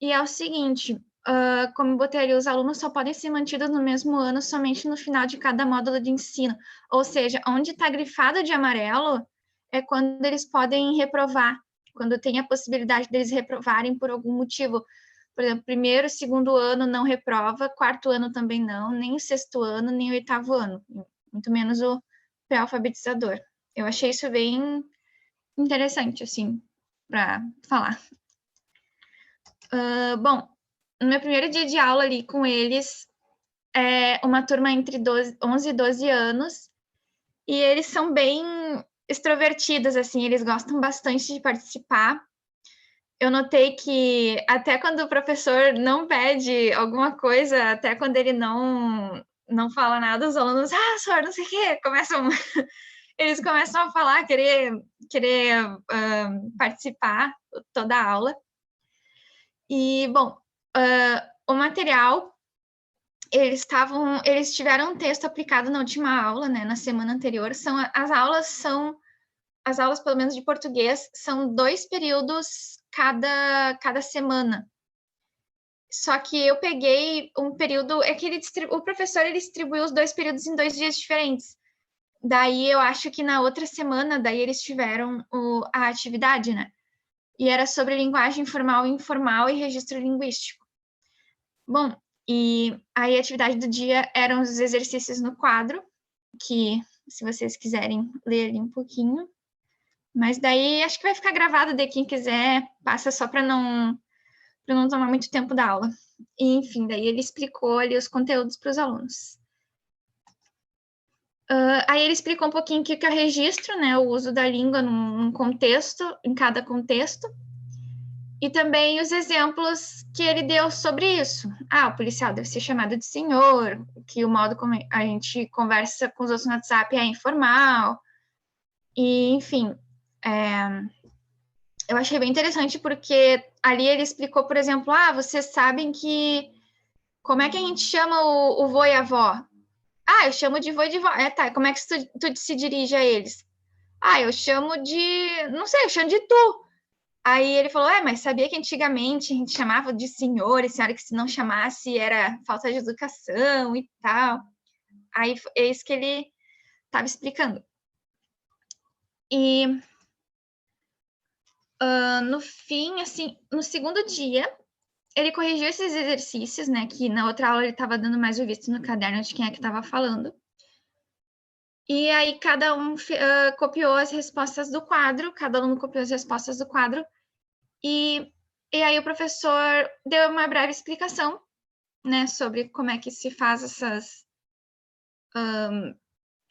E é o seguinte, como eu botei ali, os alunos só podem ser mantidos no mesmo ano somente no final de cada módulo de ensino. Ou seja, onde está grifado de amarelo é quando eles podem reprovar, quando tem a possibilidade deles reprovarem por algum motivo. Por exemplo, 1º, 2º ano não reprova, 4º ano também não, nem o 6º ano, nem o 8º ano, muito menos o pré-alfabetizador. Eu achei isso bem interessante, assim, para falar. Bom, no meu primeiro dia de aula ali com eles, é uma turma entre 11 e 12 anos, e eles são bem extrovertidos, assim, eles gostam bastante de participar. Eu notei que até quando o professor não pede alguma coisa, até quando ele não fala nada, os alunos, senhor, não sei o quê, eles começam a falar, querer participar toda a aula. E, bom, o material, eles tiveram um texto aplicado na última aula, né, na semana anterior. As aulas, pelo menos de português, são 2 períodos cada semana. Só que eu peguei um período, o professor ele distribuiu os 2 períodos em 2 dias diferentes. Daí eu acho que na outra semana, daí eles tiveram a atividade, né? E era sobre linguagem formal e informal e registro linguístico. Bom, e aí a atividade do dia eram os exercícios no quadro, que se vocês quiserem ler ali um pouquinho. Mas daí acho que vai ficar gravado, de quem quiser, passa só para não tomar muito tempo da aula. E, enfim, daí ele explicou ali os conteúdos para os alunos. Aí ele explicou um pouquinho o que é o registro, né, o uso da língua num contexto, em cada contexto, e também os exemplos que ele deu sobre isso. O policial deve ser chamado de senhor, que o modo como a gente conversa com os outros no WhatsApp é informal, e, enfim, eu achei bem interessante porque ali ele explicou, por exemplo, vocês sabem que, como é que a gente chama o vô e a avó? Eu chamo de vô e de vó. Tá, como é que tu se dirige a eles? Eu chamo de, não sei, eu chamo de tu. Aí ele falou, mas sabia que antigamente a gente chamava de senhor e senhora, que se não chamasse era falta de educação e tal. Aí é isso que ele estava explicando. E no fim, assim, no segundo dia, ele corrigiu esses exercícios, né? Que na outra aula ele estava dando mais o visto no caderno de quem é que estava falando. E aí cada um copiou as respostas do quadro, cada aluno copiou as respostas do quadro. E aí o professor deu uma breve explicação, né? Sobre como é que se faz essas...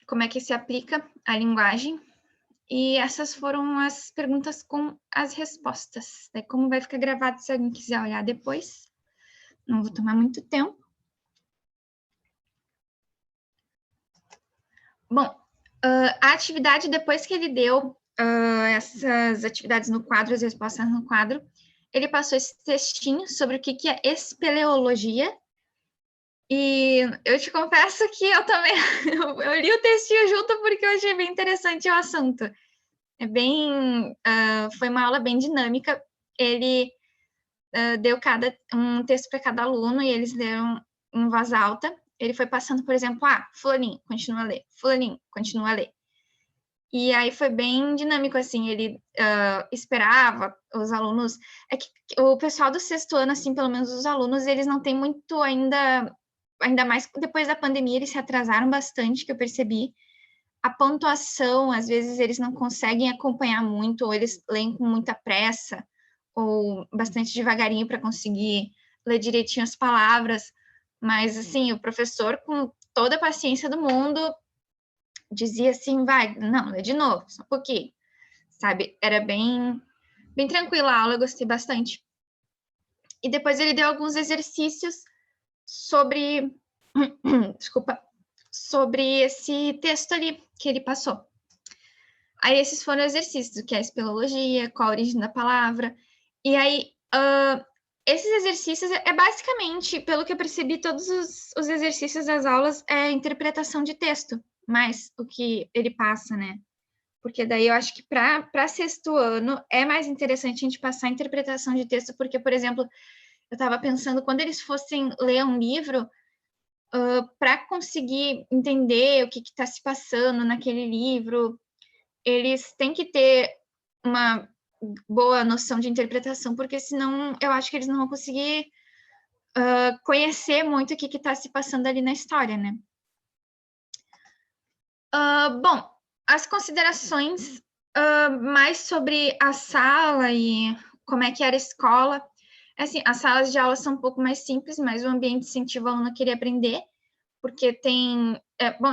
como é que se aplica a linguagem. E essas foram as perguntas com as respostas. Daí, como vai ficar gravado, se alguém quiser olhar depois. Não vou tomar muito tempo. Bom, a atividade, depois que ele deu essas atividades no quadro, as respostas no quadro, ele passou esse textinho sobre o que é espeleologia. E eu te confesso que eu também eu li o textinho junto porque eu achei bem interessante o assunto. Foi uma aula bem dinâmica. Ele deu um texto para cada aluno e eles leram em voz alta. Ele foi passando, por exemplo, fulaninho, continua a ler, fulaninho, continua a ler. E aí foi bem dinâmico, assim, ele esperava os alunos... É que o pessoal do sexto ano, assim, pelo menos os alunos, eles não têm muito ainda mais depois da pandemia, eles se atrasaram bastante, que eu percebi. A pontuação, às vezes, eles não conseguem acompanhar muito, ou eles leem com muita pressa, ou bastante devagarinho para conseguir ler direitinho as palavras. Mas, assim, o professor, com toda a paciência do mundo, dizia assim, não, lê de novo, só um pouquinho, sabe? Era bem tranquila a aula, eu gostei bastante. E depois ele deu alguns exercícios sobre... Desculpa. Sobre esse texto ali que ele passou. Aí esses foram exercícios, que é a espeleologia, qual a origem da palavra. E aí, esses exercícios basicamente, pelo que eu percebi, todos os exercícios das aulas é interpretação de texto, mais o que ele passa, né? Porque daí eu acho que para sexto ano é mais interessante a gente passar a interpretação de texto, porque, por exemplo, eu estava pensando, quando eles fossem ler um livro, para conseguir entender o que está se passando naquele livro, eles têm que ter uma boa noção de interpretação, porque senão eu acho que eles não vão conseguir conhecer muito o que está se passando ali na história, né? Bom, as considerações mais sobre a sala e como é que era a escola. Assim, as salas de aula são um pouco mais simples, mas o ambiente incentiva o aluno a querer aprender, porque tem...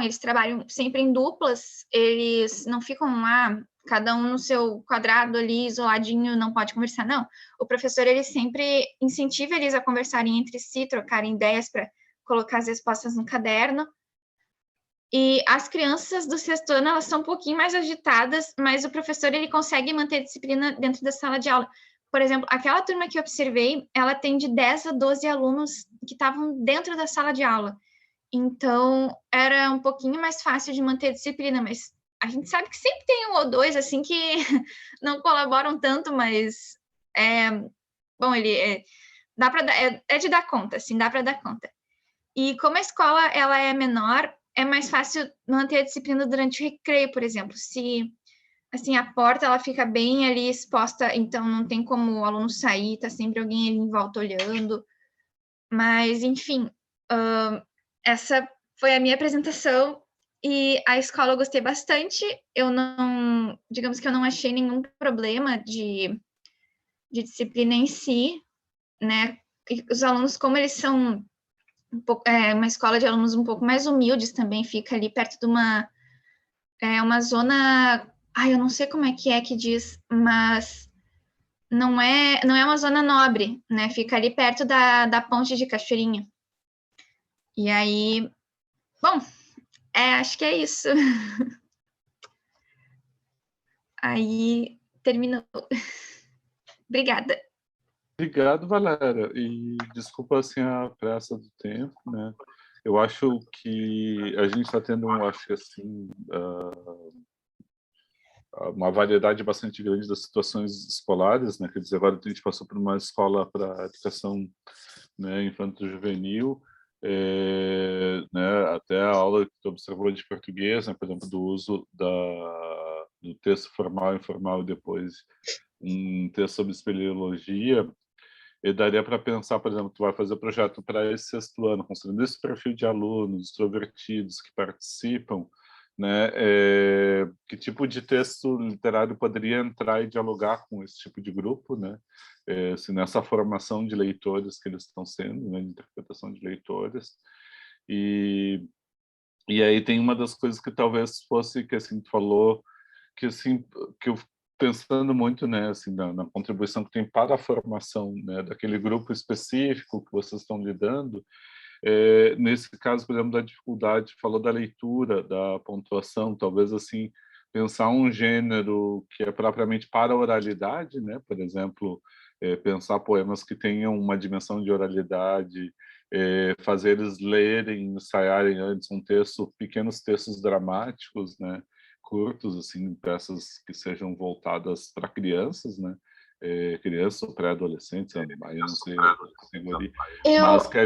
eles trabalham sempre em duplas, eles não ficam lá, cada um no seu quadrado ali, isoladinho, não pode conversar, não. O professor, ele sempre incentiva eles a conversarem entre si, trocarem ideias para colocar as respostas no caderno. E as crianças do sexto ano, elas são um pouquinho mais agitadas, mas o professor, ele consegue manter a disciplina dentro da sala de aula. Por exemplo, aquela turma que eu observei, ela tem de 10 a 12 alunos que estavam dentro da sala de aula. Então, era um pouquinho mais fácil de manter a disciplina, mas a gente sabe que sempre tem um ou dois, assim, que não colaboram tanto, mas dá para é de dar conta, assim, dá para dar conta. E como a escola, ela é menor, é mais fácil manter a disciplina durante o recreio, por exemplo. Se, assim, a porta, ela fica bem ali exposta, então não tem como o aluno sair, tá sempre alguém ali em volta olhando. Mas, enfim, essa foi a minha apresentação e a escola eu gostei bastante. Digamos que eu não achei nenhum problema de disciplina em si, né? E os alunos, como eles são uma escola de alunos um pouco mais humildes também, fica ali perto de uma zona... eu não sei como é que diz, mas não é uma zona nobre, né? Fica ali perto da ponte de Cachoeirinha. E aí, bom, acho que é isso. Aí, terminou. Obrigada. Obrigado, Valéria. E desculpa assim, a pressa do tempo, né? Eu acho que a gente está tendo acho que assim, uma variedade bastante grande das situações escolares, né? Quer dizer, agora a gente passou por uma escola para educação, né, infanto-juvenil, né, até a aula que tu observou de português, né, por exemplo, do uso do texto formal e informal e depois um texto sobre espeleologia, e daria para pensar, por exemplo, tu vai fazer projeto para esse 6º ano, considerando esse perfil de alunos extrovertidos que participam, né, que tipo de texto literário poderia entrar e dialogar com esse tipo de grupo, né, se nessa formação de leitores que eles estão sendo, né, de interpretação de leitores, e aí tem uma das coisas que talvez fosse, que assim, tu falou, que assim, que eu pensando muito, né, assim, na contribuição que tem para a formação, né, daquele grupo específico que vocês estão lidando, nesse caso, por exemplo, da dificuldade, falou da leitura, da pontuação, talvez assim, pensar um gênero que é propriamente para a oralidade, né, por exemplo, pensar poemas que tenham uma dimensão de oralidade, fazer eles lerem, ensaiarem antes um texto, pequenos textos dramáticos, né, curtos, assim, peças que sejam voltadas para crianças, né, crianças ou pré-adolescentes, aí não sei a categoria, mas que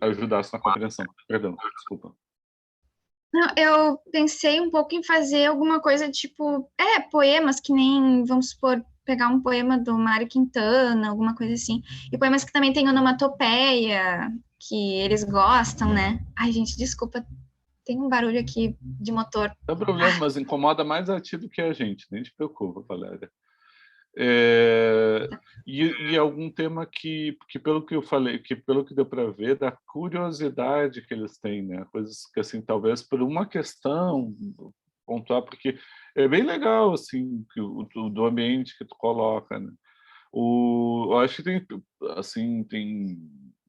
ajudasse na compreensão. Perdão, desculpa. Não, eu pensei um pouco em fazer alguma coisa tipo, poemas que nem, vamos supor, pegar um poema do Mário Quintana, alguma coisa assim, e poemas que também tem onomatopeia, que eles gostam, né? Ai, gente, desculpa, tem um barulho aqui de motor. Não tem problema, mas incomoda mais a ti do que a gente, nem te preocupa, Valéria. E algum tema que pelo que eu falei, que pelo que deu para ver, da curiosidade que eles têm, né? Coisas que assim, talvez por uma questão pontuar, porque é bem legal assim que do ambiente que tu coloca, né? Eu acho que tem assim,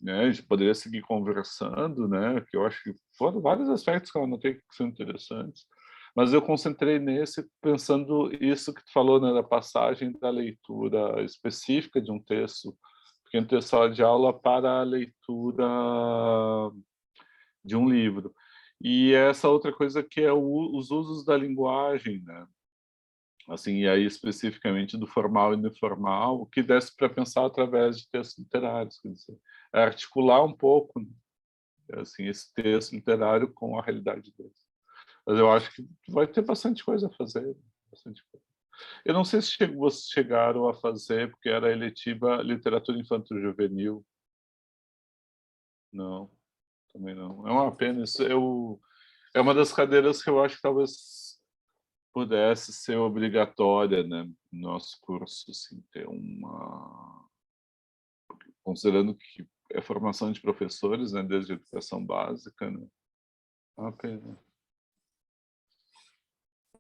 né, a gente poderia seguir conversando, né? Que eu acho que foram vários aspectos que eu anotei que são interessantes. Mas eu concentrei nesse, pensando isso que tu falou, né, da passagem da leitura específica de um texto, pequeno texto sala de aula, para a leitura de um livro. E essa outra coisa que é os usos da linguagem, né? Assim, e aí especificamente do formal e do informal, que desse para pensar através de textos literários, quer dizer, articular um pouco, né, assim, esse texto literário com a realidade deles. Mas eu acho que vai ter bastante coisa a fazer. Bastante coisa. Eu não sei se vocês chegaram a fazer, porque era eletiva literatura infanto-juvenil. Não, também não. É uma pena. Isso é uma das cadeiras que eu acho que talvez pudesse ser obrigatória, né, no nosso curso, assim, ter uma... Considerando que é formação de professores, né, desde a educação básica, né? É uma pena.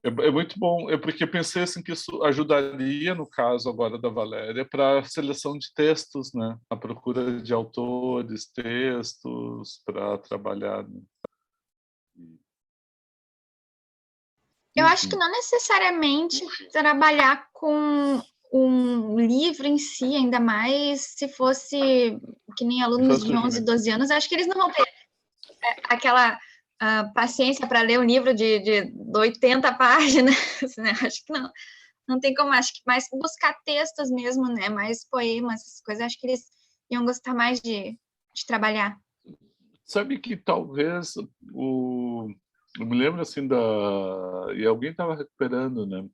É muito bom, porque eu pensei assim, que isso ajudaria, no caso agora da Valéria, para a seleção de textos, né? A procura de autores, textos, para trabalhar. Né? Eu acho que não necessariamente trabalhar com um livro em si, ainda mais se fosse que nem alunos de 11, 12 anos, acho que eles não vão ter aquela paciência para ler um livro de 80 páginas, né? Acho que não tem como, acho que mais buscar textos mesmo, né? Mais poemas, essas coisas, acho que eles iam gostar mais de trabalhar. Sabe que talvez eu me lembro assim e alguém estava recuperando, né?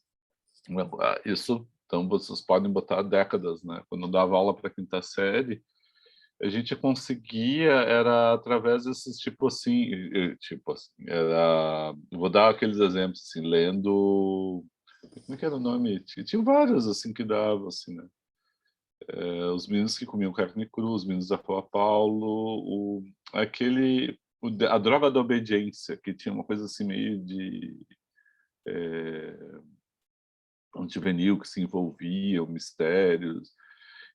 Isso, então vocês podem botar décadas, né? Quando eu dava aula para quinta série, a gente conseguia, era através desses tipo assim, vou dar aqueles exemplos assim, lendo, como é que era o nome? Tinha vários assim que davam assim, né? Os meninos que comiam carne crua, os meninos da Rua Paulo, a droga da obediência, que tinha uma coisa assim meio de um juvenil que se envolvia, mistérios,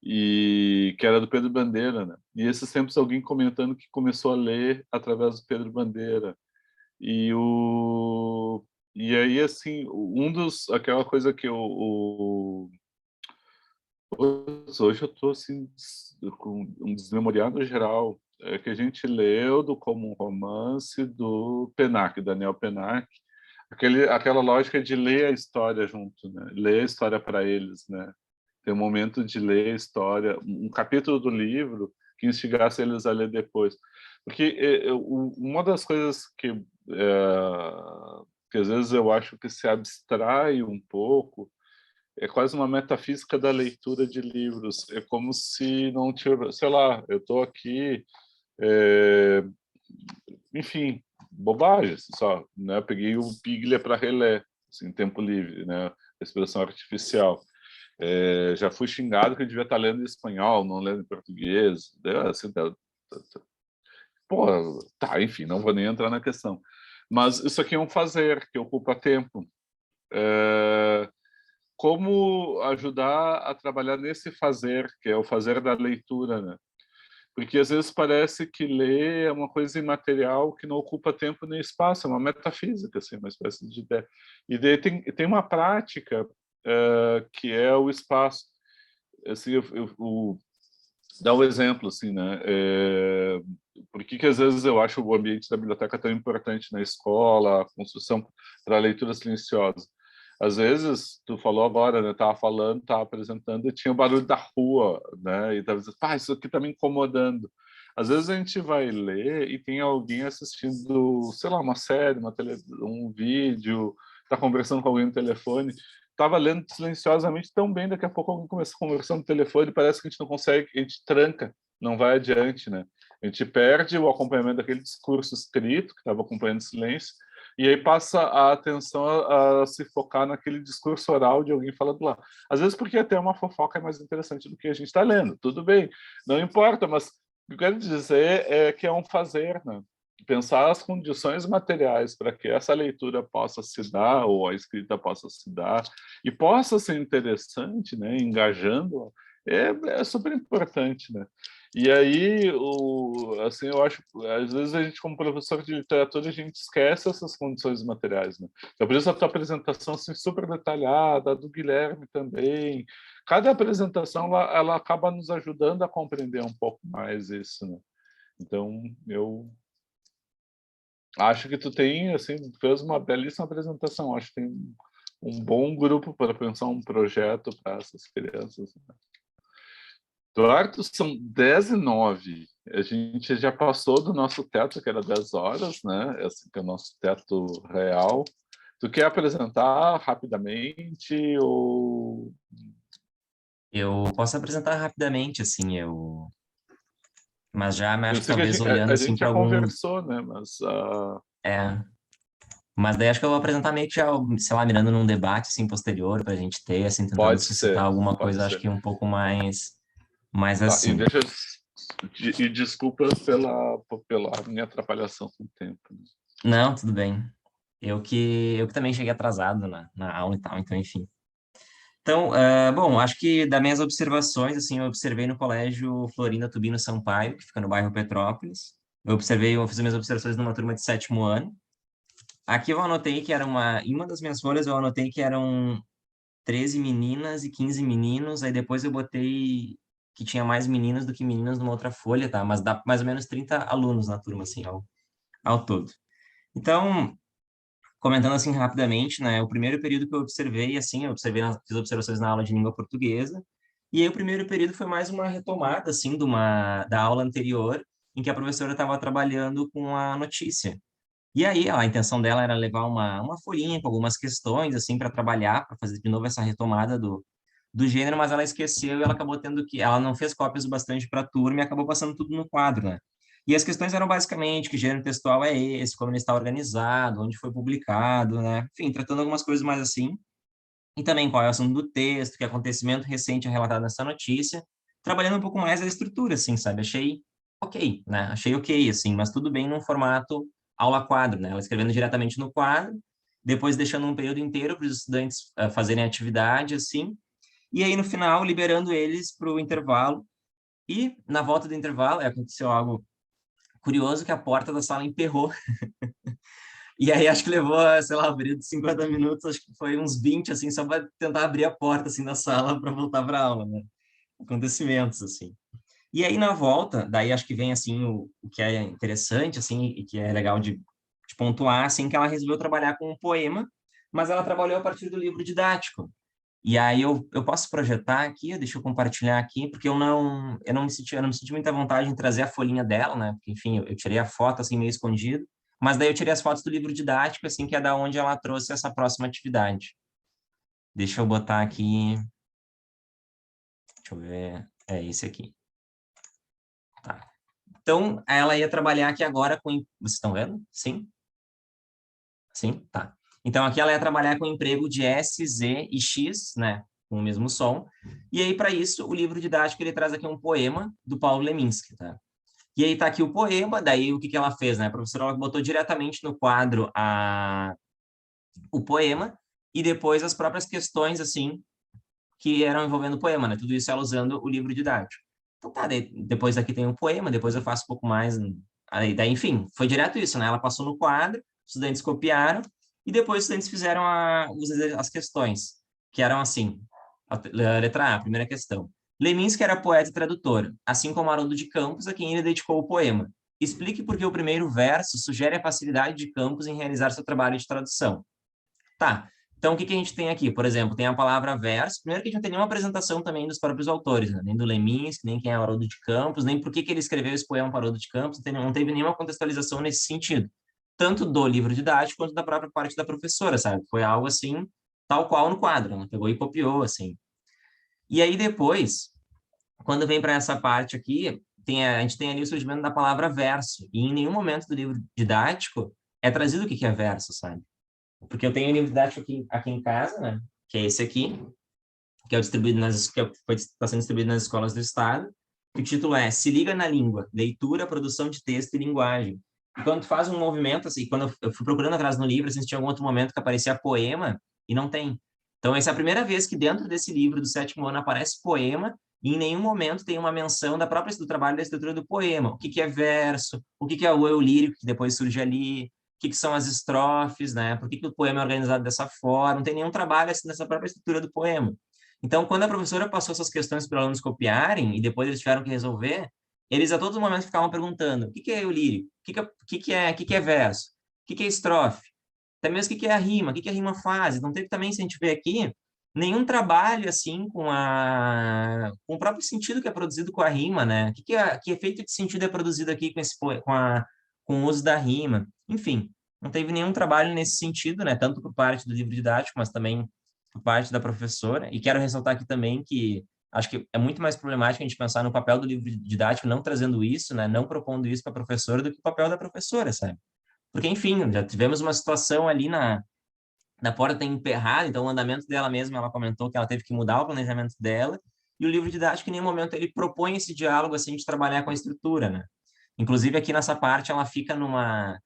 e que era do Pedro Bandeira, né? E esses tempos alguém comentando que começou a ler através do Pedro Bandeira. E aí assim, aquela coisa que hoje eu estou assim com um desmemoriado geral, que a gente leu como um romance do Pennac, Daniel Pennac, aquela lógica de ler a história junto, né? Ler a história para eles, né? Ter um momento de ler a história, um capítulo do livro que instigasse eles a ler depois. Porque uma das coisas que às vezes eu acho que se abstrai um pouco é quase uma metafísica da leitura de livros. É como se não tivesse, sei lá, eu estou aqui, enfim, bobagens só, né? Eu peguei o Piglia para reler, assim, em tempo livre, né? Expressão artificial. Já fui xingado que eu devia estar lendo em espanhol, não lendo em português. Assim, pô, tá, enfim, não vou nem entrar na questão. Mas isso aqui é um fazer que ocupa tempo. Como ajudar a trabalhar nesse fazer, que é o fazer da leitura, né? Porque às vezes parece que ler é uma coisa imaterial que não ocupa tempo nem espaço, é uma metafísica, assim, uma espécie de ideia. E daí tem uma prática que é o espaço. Assim, dar um exemplo, assim, né? Por que às vezes eu acho o ambiente da biblioteca tão importante na escola, a construção para a leitura silenciosa? Às vezes, tu falou agora, né? Tava falando, tava apresentando, e tinha o barulho da rua, né? E tava dizendo, isso aqui tá me incomodando. Às vezes a gente vai ler e tem alguém assistindo, sei lá, uma série, um vídeo, tá conversando com alguém no telefone. Tava lendo silenciosamente tão bem, daqui a pouco alguém começa a conversar no telefone, parece que a gente não consegue, a gente tranca, não vai adiante, né? A gente perde o acompanhamento daquele discurso escrito, que estava acompanhando o silêncio, e aí passa a atenção a se focar naquele discurso oral de alguém falando lá. Às vezes porque até uma fofoca é mais interessante do que a gente está lendo, tudo bem, não importa, mas o que eu quero dizer é que é um fazer, né? Pensar as condições materiais para que essa leitura possa se dar, ou a escrita possa se dar, e possa ser interessante, né? Engajando, é super importante, né? E aí, assim, eu acho, às vezes a gente, como professor de literatura, a gente esquece essas condições materiais, né? Então, por isso a tua apresentação, assim, super detalhada, a do Guilherme também. Cada apresentação, ela acaba nos ajudando a compreender um pouco mais isso, né? Então, eu acho que tu tem, assim, fez uma belíssima apresentação. Acho que tem um bom grupo para pensar um projeto para essas crianças, né? Eduardo, são 10h09. A gente já passou do nosso teto, que era 10 horas, né? Esse que é o nosso teto real. Tu quer apresentar rapidamente ou... Eu posso apresentar rapidamente, assim, mas já acho que sei que talvez olhando a assim gente para já algum... conversou, né? Mas... Mas daí acho que eu vou apresentar meio que já, sei lá, mirando num debate, assim, posterior, para a gente ter, assim, tentando Pode suscitar ser, alguma pode coisa, acho ser. que um pouco mais Tá, assim. e desculpa pela minha atrapalhação com o tempo. Não, tudo bem. Eu que também cheguei atrasado na aula e tal, então, enfim. Então, bom, acho que das minhas observações, assim, eu observei no colégio Florinda Tubino Sampaio, que fica no bairro Petrópolis. Eu fiz minhas observações numa turma de 7º ano. Aqui eu anotei que em uma das minhas folhas eu anotei que eram 13 meninas e 15 meninos, aí depois eu botei que tinha mais meninas do que meninas numa outra folha, tá? Mas dá mais ou menos 30 alunos na turma, assim, ao todo. Então, comentando assim rapidamente, né, o primeiro período que eu observei, assim, fiz observações na aula de língua portuguesa, e aí o primeiro período foi mais uma retomada, assim, da aula anterior, em que a professora estava trabalhando com a notícia. E aí a intenção dela era levar uma folhinha com algumas questões, assim, para trabalhar, para fazer de novo essa retomada do gênero, mas ela esqueceu e ela acabou ela não fez cópias o bastante para a turma e acabou passando tudo no quadro, né? E as questões eram basicamente que gênero textual é esse, como ele está organizado, onde foi publicado, né? Enfim, tratando algumas coisas mais assim. E também qual é o assunto do texto, que acontecimento recente é relatado nessa notícia, trabalhando um pouco mais a estrutura, assim, sabe? Achei ok, né? Achei ok, assim, mas tudo bem num formato aula-quadro, né? Ela escrevendo diretamente no quadro, depois deixando um período inteiro para os estudantes fazerem atividade, assim, e aí no final liberando eles para o intervalo. E na volta do intervalo aconteceu algo curioso, que a porta da sala emperrou. E aí acho que levou, sei lá, abrir de 50 minutos, acho que foi uns 20, assim, só para tentar abrir a porta, assim, da sala para voltar para a aula, né? Acontecimentos, assim. E aí, na volta, daí acho que vem, assim, o que é interessante, assim, e que é legal de de pontuar, assim, que ela resolveu trabalhar com um poema, mas ela trabalhou a partir do livro didático. E aí eu posso projetar aqui, deixa eu compartilhar aqui, porque eu não me senti muita vontade em trazer a folhinha dela, né? Porque, enfim, eu tirei a foto, assim, meio escondido, mas daí eu tirei as fotos do livro didático, assim, que é da onde ela trouxe essa próxima atividade. Deixa eu botar aqui... Deixa eu ver... É esse aqui. Tá. Então, ela ia trabalhar aqui agora com... Vocês estão vendo? Sim? Sim? Tá. Então, aqui ela ia trabalhar com emprego de S, Z e X, né? Com o mesmo som. E aí, para isso, o livro didático, ele traz aqui um poema do Paulo Leminski, tá? E aí tá aqui o poema, daí o que ela fez, né? A professora ela botou diretamente no quadro o poema e depois as próprias questões, assim, que eram envolvendo o poema, né? Tudo isso ela usando o livro didático. Então tá, depois aqui tem o poema, depois eu faço um pouco mais... Aí, daí, enfim, foi direto isso, né? Ela passou no quadro, os estudantes copiaram, e depois os estudantes fizeram as questões, que eram assim, a letra A, a primeira questão. Leminski era poeta e tradutor, assim como Haroldo de Campos, a quem ele dedicou o poema. Explique por que o primeiro verso sugere a facilidade de Campos em realizar seu trabalho de tradução. Tá, então o que a gente tem aqui? Por exemplo, tem a palavra verso. Primeiro que a gente não tem nenhuma apresentação também dos próprios autores, né? Nem do Leminski, nem quem é Haroldo de Campos, nem por que ele escreveu esse poema para Haroldo de Campos, não teve nenhuma contextualização nesse sentido. Tanto do livro didático quanto da própria parte da professora, sabe? Foi algo assim, tal qual no quadro, ela pegou e copiou, assim. E aí depois, quando vem para essa parte aqui, a gente tem ali o surgimento da palavra verso, e em nenhum momento do livro didático é trazido o que é verso, sabe? Porque eu tenho o livro didático aqui em casa, né? Que é esse aqui, que é distribuído está sendo distribuído nas escolas do Estado, que o título é Se Liga na Língua, Leitura, Produção de Texto e Linguagem. E quando tu faz um movimento, assim, quando eu fui procurando atrás no livro, assim, tinha algum outro momento que aparecia poema, e não tem. Então, essa é a primeira vez que dentro desse livro do 7º ano aparece poema, e em nenhum momento tem uma menção do trabalho da estrutura do poema. O que é verso, o que é o eu lírico, que depois surge ali, o que são as estrofes, né? Por que o poema é organizado dessa forma? Não tem nenhum trabalho assim, nessa própria estrutura do poema. Então, quando a professora passou essas questões para os alunos copiarem, e depois eles tiveram que resolver, eles a todo momento ficavam perguntando: o que é eu lírico? O que é verso? O que é estrofe? Até mesmo o que é a rima? O que a rima faz? Então, teve também, se a gente ver aqui, nenhum trabalho assim com o próprio sentido que é produzido com a rima, né? Que efeito de sentido é produzido aqui com o uso da rima? Enfim, não teve nenhum trabalho nesse sentido, né? Tanto por parte do livro didático, mas também por parte da professora. E quero ressaltar aqui também que acho que é muito mais problemático a gente pensar no papel do livro didático não trazendo isso, né? Não propondo isso para a professora do que o papel da professora, sabe? Porque, enfim, já tivemos uma situação ali na porta emperrada, então o andamento dela mesma, ela comentou que ela teve que mudar o planejamento dela, e o livro didático, em nenhum momento, ele propõe esse diálogo, assim, de trabalhar com a estrutura, né? Inclusive, aqui nessa parte, ela fica numa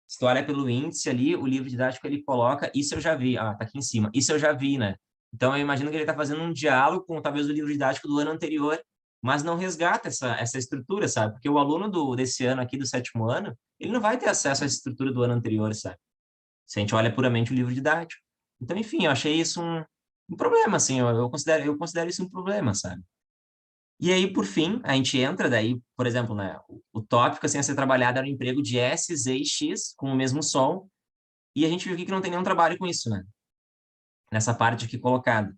história pelo índice ali, o livro didático, ele coloca, isso eu já vi, tá aqui em cima, isso eu já vi, né? Então, eu imagino que ele está fazendo um diálogo com, talvez, o livro didático do ano anterior, mas não resgata essa estrutura, sabe? Porque o aluno desse ano aqui, do 7º ano, ele não vai ter acesso à estrutura do ano anterior, sabe? Se a gente olha puramente o livro didático. Então, enfim, eu achei isso um problema, assim, eu considero isso um problema, sabe? E aí, por fim, a gente entra daí, por exemplo, né, o tópico assim, a ser trabalhado era o emprego de S, Z e X com o mesmo som, e a gente viu aqui que não tem nenhum trabalho com isso, né? Nessa parte aqui colocada.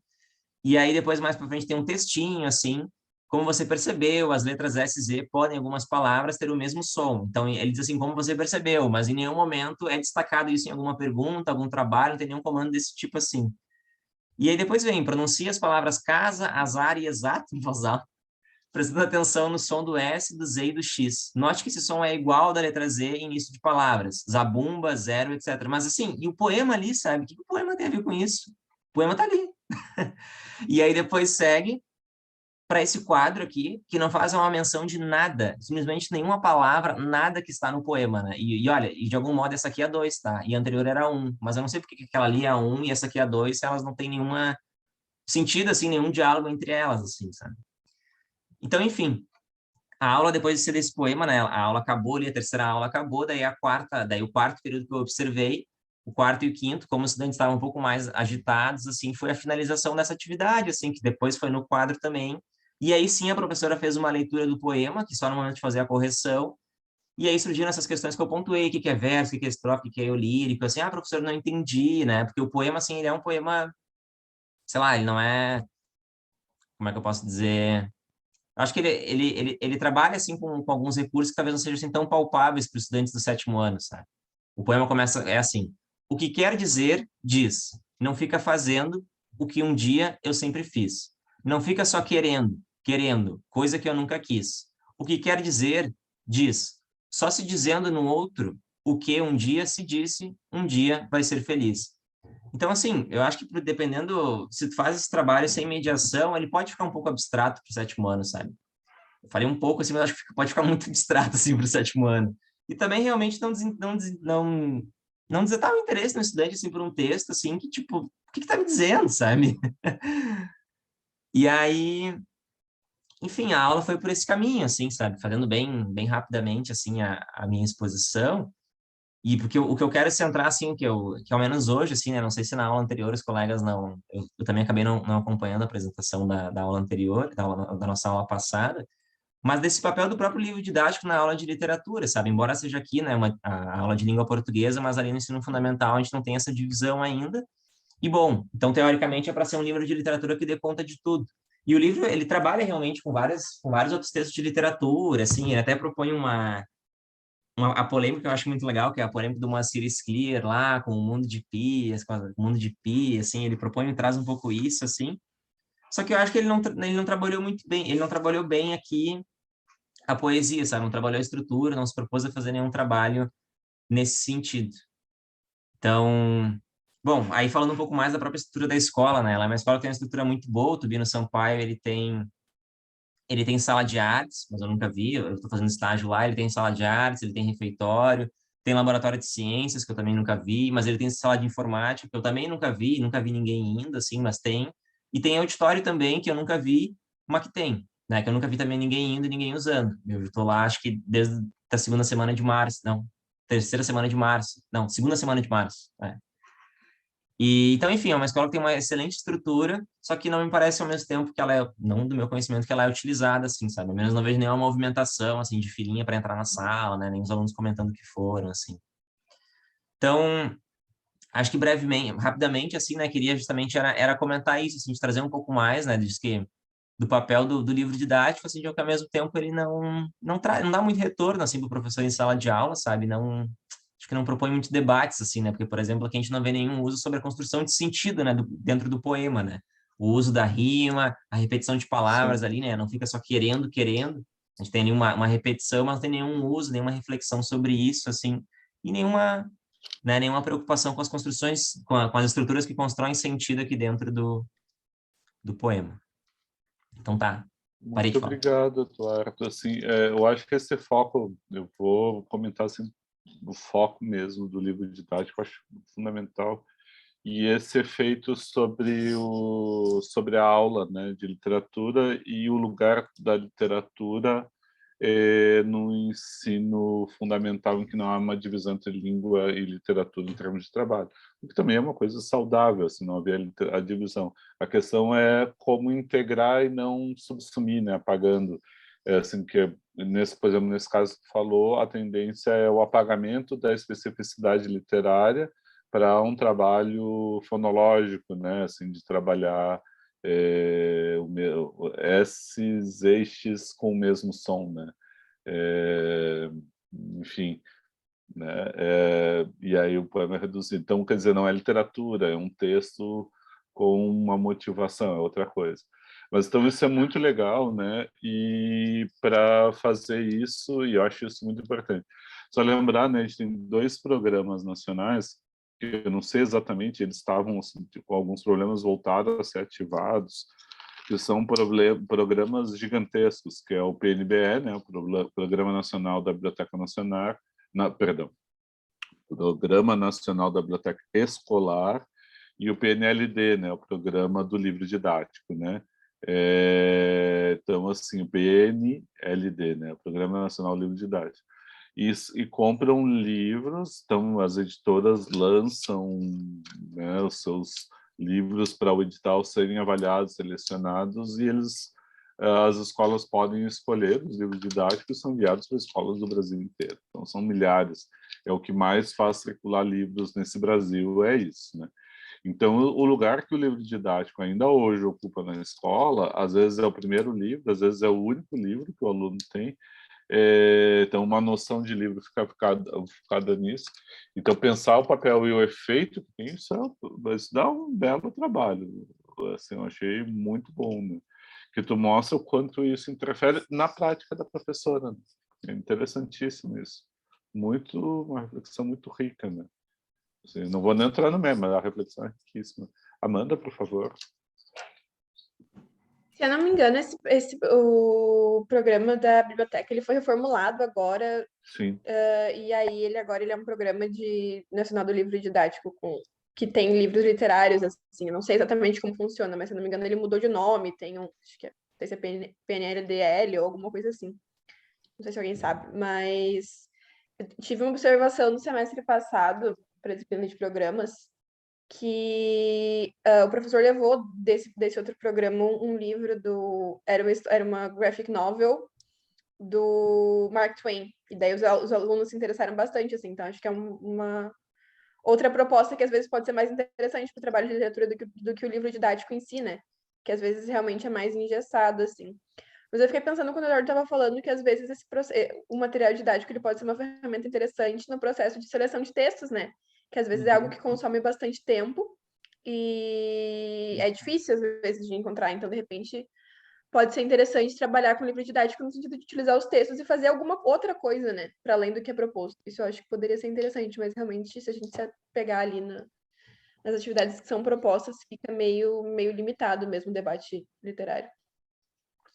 E aí, depois, mais para frente, tem um textinho, assim, como você percebeu, as letras S e Z podem, em algumas palavras, ter o mesmo som. Então, ele diz assim, como você percebeu, mas em nenhum momento é destacado isso em alguma pergunta, algum trabalho, não tem nenhum comando desse tipo assim. E aí depois vem, pronuncia as palavras casa, azar e exato em voz alta, prestando atenção no som do S, do Z e do X. Note que esse som é igual ao da letra Z em início de palavras, zabumba, zero, etc. Mas assim, e o poema ali, sabe? O que o poema tem a ver com isso? O poema tá ali. E aí depois segue para esse quadro aqui, que não faz uma menção de nada, simplesmente nenhuma palavra, nada que está no poema, né? E olha, e de algum modo essa aqui é 2, tá? E a anterior era 1, mas eu não sei porque que aquela ali é 1 e essa aqui é 2, se elas não têm nenhuma sentido, assim, nenhum diálogo entre elas, assim, sabe? Então, enfim, a aula depois de ser desse poema, né? A aula acabou ali, a terceira aula acabou, daí o quarto período que eu observei, o quarto e o quinto, como os estudantes estavam um pouco mais agitados, assim, foi a finalização dessa atividade, assim, que depois foi no quadro também. E aí sim a professora fez uma leitura do poema, que só no momento de fazer a correção, E aí surgiram essas questões que eu pontuei, o que que é verso, o que que é estrofe, o que que é eu lírico, assim, professor, não entendi, né? Porque o poema, assim, ele é um poema, sei lá, ele não é, como é que eu posso dizer? Acho que ele trabalha, assim, com alguns recursos que talvez não sejam assim, tão palpáveis para os estudantes do 7º ano, sabe? O poema começa, é assim, o que quer dizer, diz, não fica fazendo o que um dia eu sempre fiz. Não fica só querendo, coisa que eu nunca quis. O que quer dizer, diz, só se dizendo no outro o que um dia se disse, um dia vai ser feliz. Então, assim, eu acho que dependendo, se tu faz esse trabalho sem mediação, ele pode ficar um pouco abstrato para o 7º ano, sabe? Eu falei um pouco assim, mas acho que pode ficar muito abstrato assim para o 7º ano. E também realmente não desatar o interesse no estudante assim por um texto assim que tipo, o que que tá me dizendo, sabe? E aí, enfim, a aula foi por esse caminho assim, sabe? Fazendo bem rapidamente assim a minha exposição. E porque o que eu quero é centrar, assim, que ao menos hoje, assim, né, não sei se na aula anterior os colegas não, eu também acabei não acompanhando a apresentação da aula anterior, da nossa aula passada, mas desse papel do próprio livro didático na aula de literatura, sabe? Embora seja aqui, né, a aula de língua portuguesa, mas ali no ensino fundamental a gente não tem essa divisão ainda. E bom, então teoricamente é para ser um livro de literatura que dê conta de tudo. E o livro, ele trabalha realmente com vários outros textos de literatura, assim, ele até propõe a polêmica que eu acho muito legal, que é a polêmica do Moacir Scliar lá, com o mundo de Pi, com o mundo de Pi, assim, ele propõe e traz um pouco isso, assim. Só que eu acho que ele não trabalhou muito bem, ele não trabalhou bem aqui a poesia, sabe? Não trabalhou a estrutura, não se propôs a fazer nenhum trabalho nesse sentido. Então, bom, aí falando um pouco mais da própria estrutura da escola, né? Ela é uma escola que tem uma estrutura muito boa, o Tubino Sampaio, ele tem sala de artes, mas eu nunca vi, eu estou fazendo estágio lá, ele tem sala de artes, ele tem refeitório, tem laboratório de ciências, que eu também nunca vi, mas ele tem sala de informática, que eu também nunca vi ninguém indo, assim, mas tem. E tem auditório também, que eu nunca vi, mas que tem, né? Que eu nunca vi também ninguém indo e ninguém usando. Eu estou lá, acho que desde a segunda semana de março, não, terceira semana de março, não, segunda semana de março, né? E, então, enfim, é uma escola que tem uma excelente estrutura, só que não me parece ao mesmo tempo que ela é, não do meu conhecimento, que ela é utilizada, assim, sabe? Ao menos não vejo nenhuma movimentação, assim, de filinha para entrar na sala, né? Nem os alunos comentando que foram, assim. Então, acho que brevemente, rapidamente, assim, né? Queria justamente era comentar isso, assim, de trazer um pouco mais, né? Diz que do papel do livro didático, assim, de que ao mesmo tempo ele não dá muito retorno, assim, para o professor em sala de aula, sabe? Não, acho que não propõe muitos debates, assim, né? Porque, por exemplo, aqui a gente não vê nenhum uso sobre a construção de sentido, né? Dentro do poema, né? O uso da rima, a repetição de palavras Sim. ali, né? Não fica só querendo. A gente tem ali uma repetição, mas não tem nenhum uso, nenhuma reflexão sobre isso, assim. E nenhuma preocupação com as construções, com as estruturas que constroem sentido aqui dentro do poema. Então tá, parei Muito de falar. obrigado, Eduardo. Assim, eu acho que esse foco, eu vou comentar assim, o foco mesmo do livro didático, eu acho fundamental. E esse efeito sobre a aula, né, de literatura e o lugar da literatura no ensino fundamental, em que não há uma divisão entre língua e literatura em termos de trabalho, o que também é uma coisa saudável, se não haver a divisão. A questão é como integrar e não subsumir, né, apagando. Assim, que por exemplo, nesse caso que tu falou, a tendência é o apagamento da especificidade literária para um trabalho fonológico, né, assim, de trabalhar esses eixos com o mesmo som, né? É, enfim, né? E aí o poema é reduzido. Então, quer dizer, não é literatura, é um texto com uma motivação, é outra coisa. Mas então isso é muito legal, né? E para fazer isso, e eu acho isso muito importante. Só lembrar, né? A gente tem 2 programas nacionais que eu não sei exatamente, eles estavam assim, com alguns problemas voltados a ser ativados, que são programas gigantescos, que é o PNBE, né, o Programa Nacional da Biblioteca Nacional, perdão, Programa Nacional da Biblioteca Escolar, e o PNLD, né, o Programa do Livro Didático, né. Então, assim, o PNLD, né, o Programa Nacional do Livro Didático. E compram livros, então as editoras lançam, né, os seus livros para o edital serem avaliados, selecionados, e eles as escolas podem escolher os livros didáticos, são enviados para escolas do Brasil inteiro. Então, são milhares. É o que mais faz circular livros nesse Brasil, é isso, né? Então, o lugar que o livro didático ainda hoje ocupa na escola, às vezes é o primeiro livro, às vezes é o único livro que o aluno tem. Então, uma noção de livro fica focada nisso. Então, pensar o papel e o efeito que tem, isso dá um belo trabalho. Assim, eu achei muito bom, né? Que tu mostra o quanto isso interfere na prática da professora, né? É interessantíssimo isso. Uma reflexão muito rica, né? Assim, não vou nem entrar no meme, mas a reflexão é riquíssima. Amanda, por favor. Se eu não me engano, o programa da biblioteca ele foi reformulado agora. Sim. E aí ele é um programa de Nacional do Livro Didático que tem livros literários, assim. Eu não sei exatamente como funciona, mas se eu não me engano ele mudou de nome. Tem acho que não sei se é PNLDL ou alguma coisa assim. Não sei se alguém sabe, mas eu tive uma observação no semestre passado para a disciplina de programas que o professor levou desse outro programa um livro era uma graphic novel do Mark Twain, e daí os alunos se interessaram bastante, assim, então acho que é uma outra proposta que às vezes pode ser mais interessante para o trabalho de literatura do que o livro didático em si, né, que às vezes realmente é mais engessado, assim. Mas eu fiquei pensando quando o Eduardo estava falando que às vezes o material didático ele pode ser uma ferramenta interessante no processo de seleção de textos, né, que às vezes é algo que consome bastante tempo e é difícil, às vezes, de encontrar. Então, de repente, pode ser interessante trabalhar com livro didático no sentido de utilizar os textos e fazer alguma outra coisa, né? Para além do que é proposto. Isso eu acho que poderia ser interessante, mas realmente, se a gente se pegar ali nas atividades que são propostas, fica meio limitado mesmo o debate literário.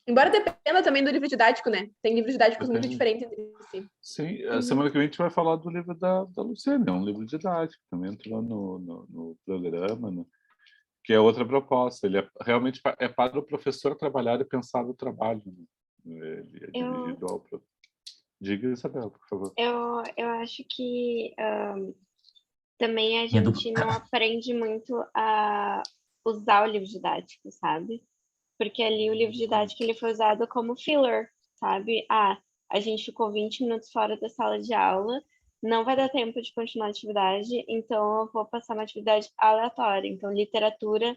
Embora dependa também do livro didático, né? Tem livros didáticos muito diferentes entre si. Sim, a semana que vem a gente vai falar do livro da Luciana, é um livro didático, também entrou no programa, né? Que é outra proposta. Ele realmente é para o professor trabalhar e pensar no trabalho. Né? Ele é dirigido ao... Diga, Isabel, por favor. Eu acho que também a gente não aprende muito a usar o livro didático, sabe? Porque ali o livro didático ele foi usado como filler, sabe? A gente ficou 20 minutos fora da sala de aula, não vai dar tempo de continuar a atividade, então eu vou passar uma atividade aleatória. Então, literatura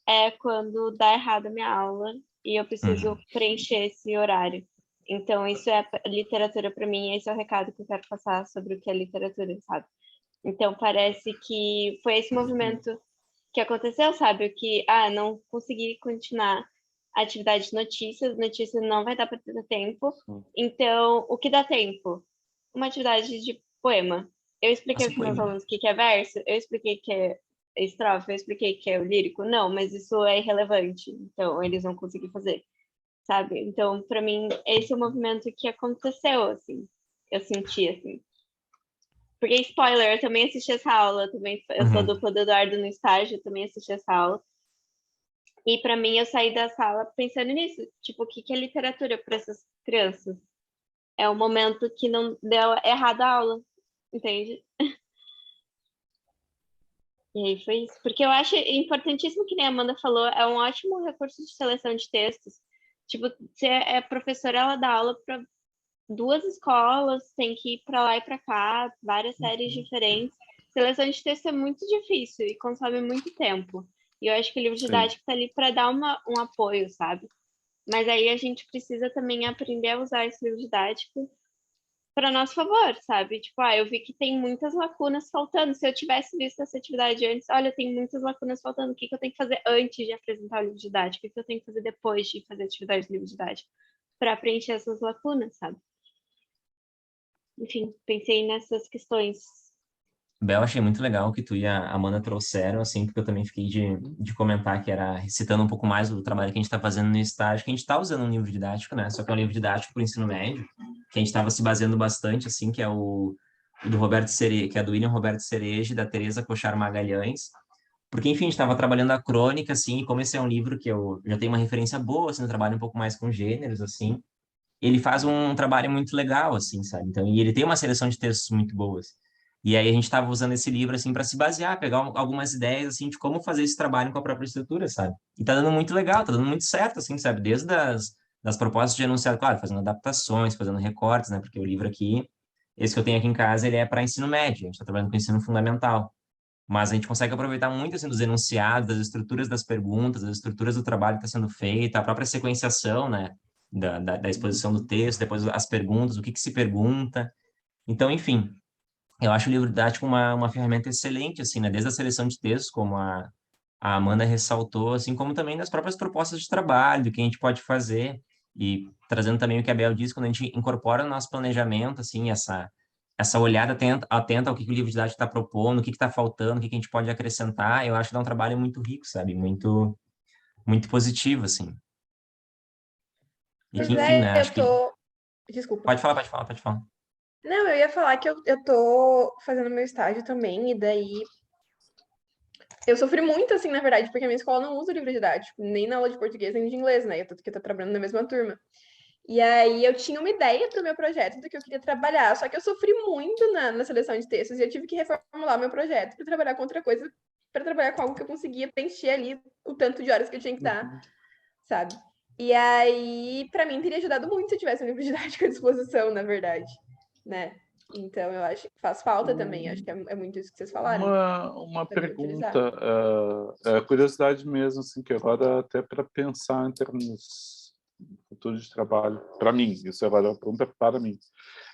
é quando dá errado a minha aula e eu preciso preencher esse horário. Então, isso é literatura para mim, esse é o recado que eu quero passar sobre o que é literatura, sabe? Então, parece que foi esse movimento que aconteceu, sabe? Que, não consegui continuar a atividade de notícias não vai dar para ter tempo. Então, o que dá tempo? Uma atividade de poema. Eu expliquei para os meus alunos o que é verso, eu expliquei que é estrofe, eu expliquei que é o lírico. Não, mas isso é irrelevante, então eles vão conseguir fazer, sabe? Então, para mim, esse é o movimento que aconteceu, assim. Eu senti, assim. Porque, spoiler, eu também assisti essa aula, eu sou dupla do Eduardo no estágio, eu também assisti essa aula. E para mim, eu saí da sala pensando nisso, tipo, o que é literatura para essas crianças? É o momento que não deu errado a aula, entende? E aí foi isso. Porque eu acho importantíssimo, que nem a Amanda falou, é um ótimo recurso de seleção de textos. Tipo, se é professora, ela dá aula para 2 escolas, tem que ir para lá e para cá, várias séries diferentes. Seleção de texto é muito difícil e consome muito tempo. E eu acho que o livro didático está ali para dar um apoio, sabe? Mas aí a gente precisa também aprender a usar esse livro didático para nosso favor, sabe? Tipo, eu vi que tem muitas lacunas faltando. Se eu tivesse visto essa atividade antes, olha, tem muitas lacunas faltando. O que eu tenho que fazer antes de apresentar o livro didático? O que eu tenho que fazer depois de fazer a atividade do livro didático? Para preencher essas lacunas, sabe? Enfim, pensei nessas questões. Bel, achei muito legal que tu e a Amanda trouxeram, assim, porque eu também fiquei de comentar que era citando um pouco mais do trabalho que a gente está fazendo no estágio, que a gente está usando um livro didático, né? Só que é um livro didático para o ensino médio, que a gente estava se baseando bastante, assim, que é o do Roberto Cereje, que é do William Roberto Cereje, da Teresa Cochar Magalhães, porque, enfim, a gente estava trabalhando a crônica, assim, e como esse é um livro que eu já tenho uma referência boa, assim, eu trabalho um pouco mais com gêneros, assim, ele faz um trabalho muito legal, assim, sabe? Então, e ele tem uma seleção de textos muito boas. E aí a gente estava usando esse livro, assim, para se basear, pegar algumas ideias, assim, de como fazer esse trabalho com a própria estrutura, sabe? E tá dando muito legal, tá dando muito certo, assim, sabe? Desde das propostas de enunciado, claro, fazendo adaptações, fazendo recortes, né? Porque o livro aqui, esse que eu tenho aqui em casa, ele é para ensino médio, a gente está trabalhando com ensino fundamental. Mas a gente consegue aproveitar muito assim, dos enunciados, das estruturas das perguntas, das estruturas do trabalho que está sendo feito, a própria sequenciação, né, da exposição do texto, depois as perguntas, o que se pergunta. Então, enfim, eu acho o livro didático uma ferramenta excelente, assim, né, desde a seleção de textos, como a Amanda ressaltou, assim como também das próprias propostas de trabalho, do que a gente pode fazer, e trazendo também o que a Bel disse, quando a gente incorpora no nosso planejamento, assim, essa olhada atenta ao que o livro didático está propondo, o que está faltando, o que a gente pode acrescentar, eu acho que dá um trabalho muito rico, sabe? Muito, muito positivo, assim. E Pois que, enfim, né? eu Acho que... tô. Desculpa. Pode falar. Não, eu ia falar que eu tô fazendo meu estágio também, e daí eu sofri muito, assim, na verdade, porque a minha escola não usa livro didático, nem na aula de português, nem de inglês, né? Eu tô trabalhando na mesma turma. E aí eu tinha uma ideia para o meu projeto do que eu queria trabalhar, só que eu sofri muito na seleção de textos e eu tive que reformular meu projeto para trabalhar com outra coisa, para trabalhar com algo que eu conseguia preencher ali o tanto de horas que eu tinha que dar, sabe? E aí, para mim, teria ajudado muito se eu tivesse um livro didático à disposição, na verdade, né? Então, eu acho que faz falta também, acho que é muito isso que vocês falaram. Uma Saber pergunta, utilizar. curiosidade mesmo, assim, que agora até para pensar em termos futuro de trabalho, para mim, isso agora é uma pergunta para mim.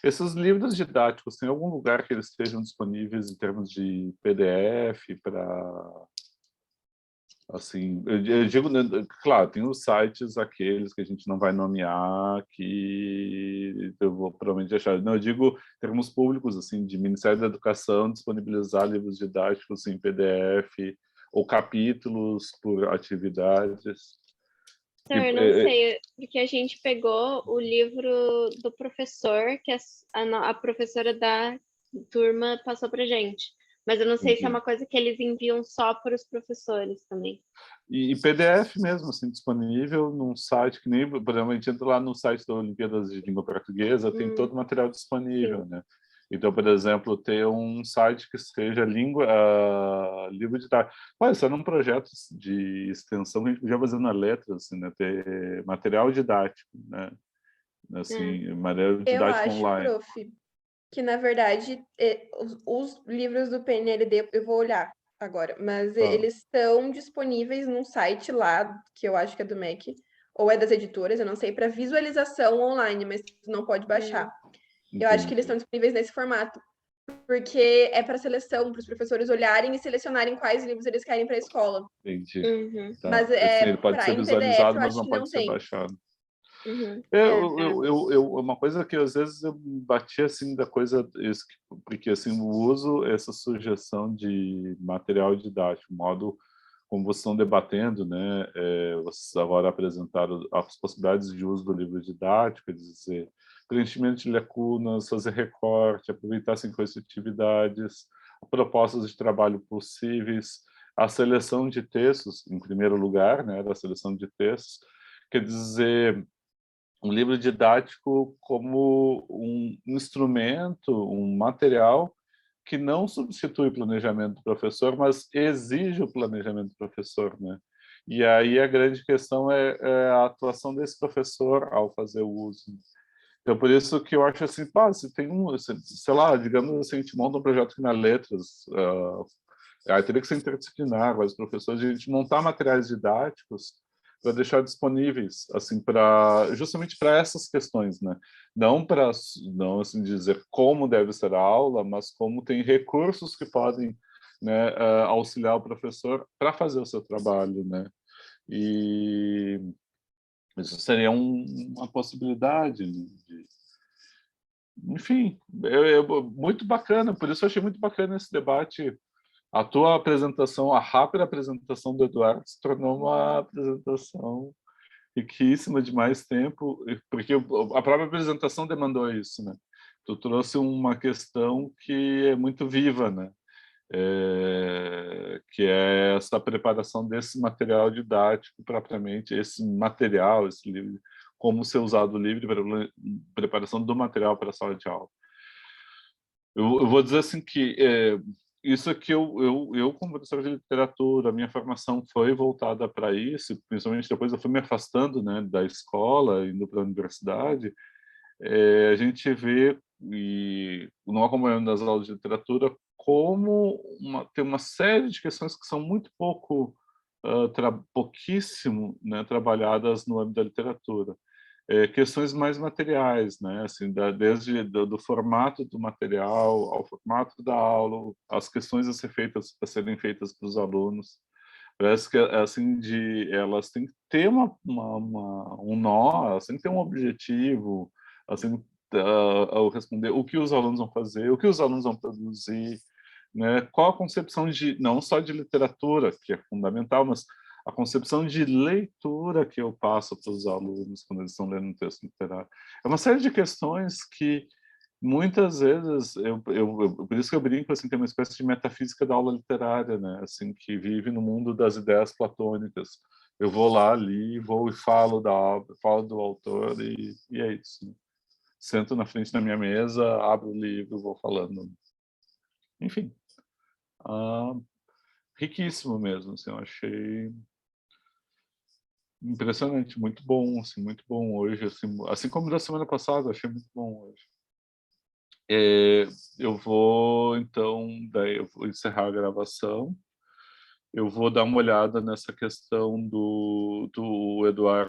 Esses livros didáticos, tem algum lugar que eles estejam disponíveis em termos de PDF para... Assim, eu digo, né, claro, tem os sites aqueles que a gente não vai nomear, que eu vou provavelmente deixar. Não, eu digo termos públicos, assim, de Ministério da Educação disponibilizar livros didáticos em PDF ou capítulos por atividades. Não, eu não sei, porque a gente pegou o livro do professor, que a professora da turma passou pra gente. Mas eu não sei se é uma coisa que eles enviam só para os professores também. E PDF mesmo, assim, disponível num site que nem, por exemplo, a gente entra lá no site da Olimpíadas de Língua Portuguesa, tem todo o material disponível, Sim. né? Então, por exemplo, ter um site que seja livro didático. Olha, isso era um projeto de extensão que a gente podia fazer na Letras, assim, né? Ter material didático, né? Assim, material Eu didático acho, online. prof, que na verdade os livros do PNLD, eu vou olhar agora, mas eles estão disponíveis num site lá, que eu acho que é do MEC, ou é das editoras, eu não sei, para visualização online, mas tu não pode baixar. Eu acho que eles estão disponíveis nesse formato, porque é para seleção, para os professores olharem e selecionarem quais livros eles querem para a escola. Entendi. Uhum. Tá. Mas Assim, ele pode ser em PDF, visualizado, eu mas acho não que pode não ser tem. baixado. Uhum. Uma coisa que às vezes eu bati assim da coisa, porque assim eu uso essa sugestão de material didático, modo como vocês estão debatendo, né? Vocês agora apresentaram as possibilidades de uso do livro didático, quer dizer, preenchimento de lacunas, fazer recorte, aproveitar assim coisas atividades, propostas de trabalho possíveis, a seleção de textos, em primeiro lugar, né? Da seleção de textos, quer dizer, um livro didático como um instrumento, um material que não substitui o planejamento do professor, mas exige o planejamento do professor, né? E aí a grande questão é a atuação desse professor ao fazer o uso. Então, por isso que eu acho assim, pá, se tem sei lá, digamos assim, a gente monta um projeto aqui na Letras, aí teria que ser interdisciplinar, com os professores, a gente montar materiais didáticos para deixar disponíveis, assim, para justamente para essas questões, né? Não assim dizer como deve ser a aula, mas como tem recursos que podem, né, auxiliar o professor para fazer o seu trabalho, né? E isso seria uma possibilidade, né, enfim, muito bacana. Por isso eu achei muito bacana esse debate. A tua apresentação, a rápida apresentação do Eduardo, se tornou uma apresentação riquíssima de mais tempo, porque a própria apresentação demandou isso, né? Tu trouxe uma questão que é muito viva, né? Que é essa preparação desse material didático propriamente, esse material, esse livro, como ser usado o livro para preparação do material para a sala de aula. Eu vou dizer assim que isso é que eu como professor de literatura, a minha formação foi voltada para isso, principalmente depois eu fui me afastando, né, da escola, indo para a universidade. A gente vê, e não acompanhando as aulas de literatura, como tem uma série de questões que são muito pouco, pouquíssimo, né, trabalhadas no âmbito da literatura. Questões mais materiais, né, assim, desde do formato do material ao formato da aula, as questões a serem feitas para os alunos. Parece que assim elas têm que ter um nó, elas têm que ter um objetivo, assim, ao responder o que os alunos vão fazer, o que os alunos vão produzir, né? Qual a concepção de não só de literatura, que é fundamental, mas a concepção de leitura que eu passo para os alunos quando eles estão lendo um texto literário. É uma série de questões que muitas vezes por isso que eu brinco, assim, tem uma espécie de metafísica da aula literária, né, assim, que vive no mundo das ideias platônicas. Eu vou lá, li, vou e falo da obra, falo do autor e é isso, né? Sento na frente da minha mesa, abro o livro, vou falando. Enfim, riquíssimo mesmo, assim, eu achei impressionante, muito bom, assim, muito bom hoje, assim como da semana passada, achei muito bom hoje. Eu vou, então, daí eu vou encerrar a gravação. Eu vou dar uma olhada nessa questão do Eduardo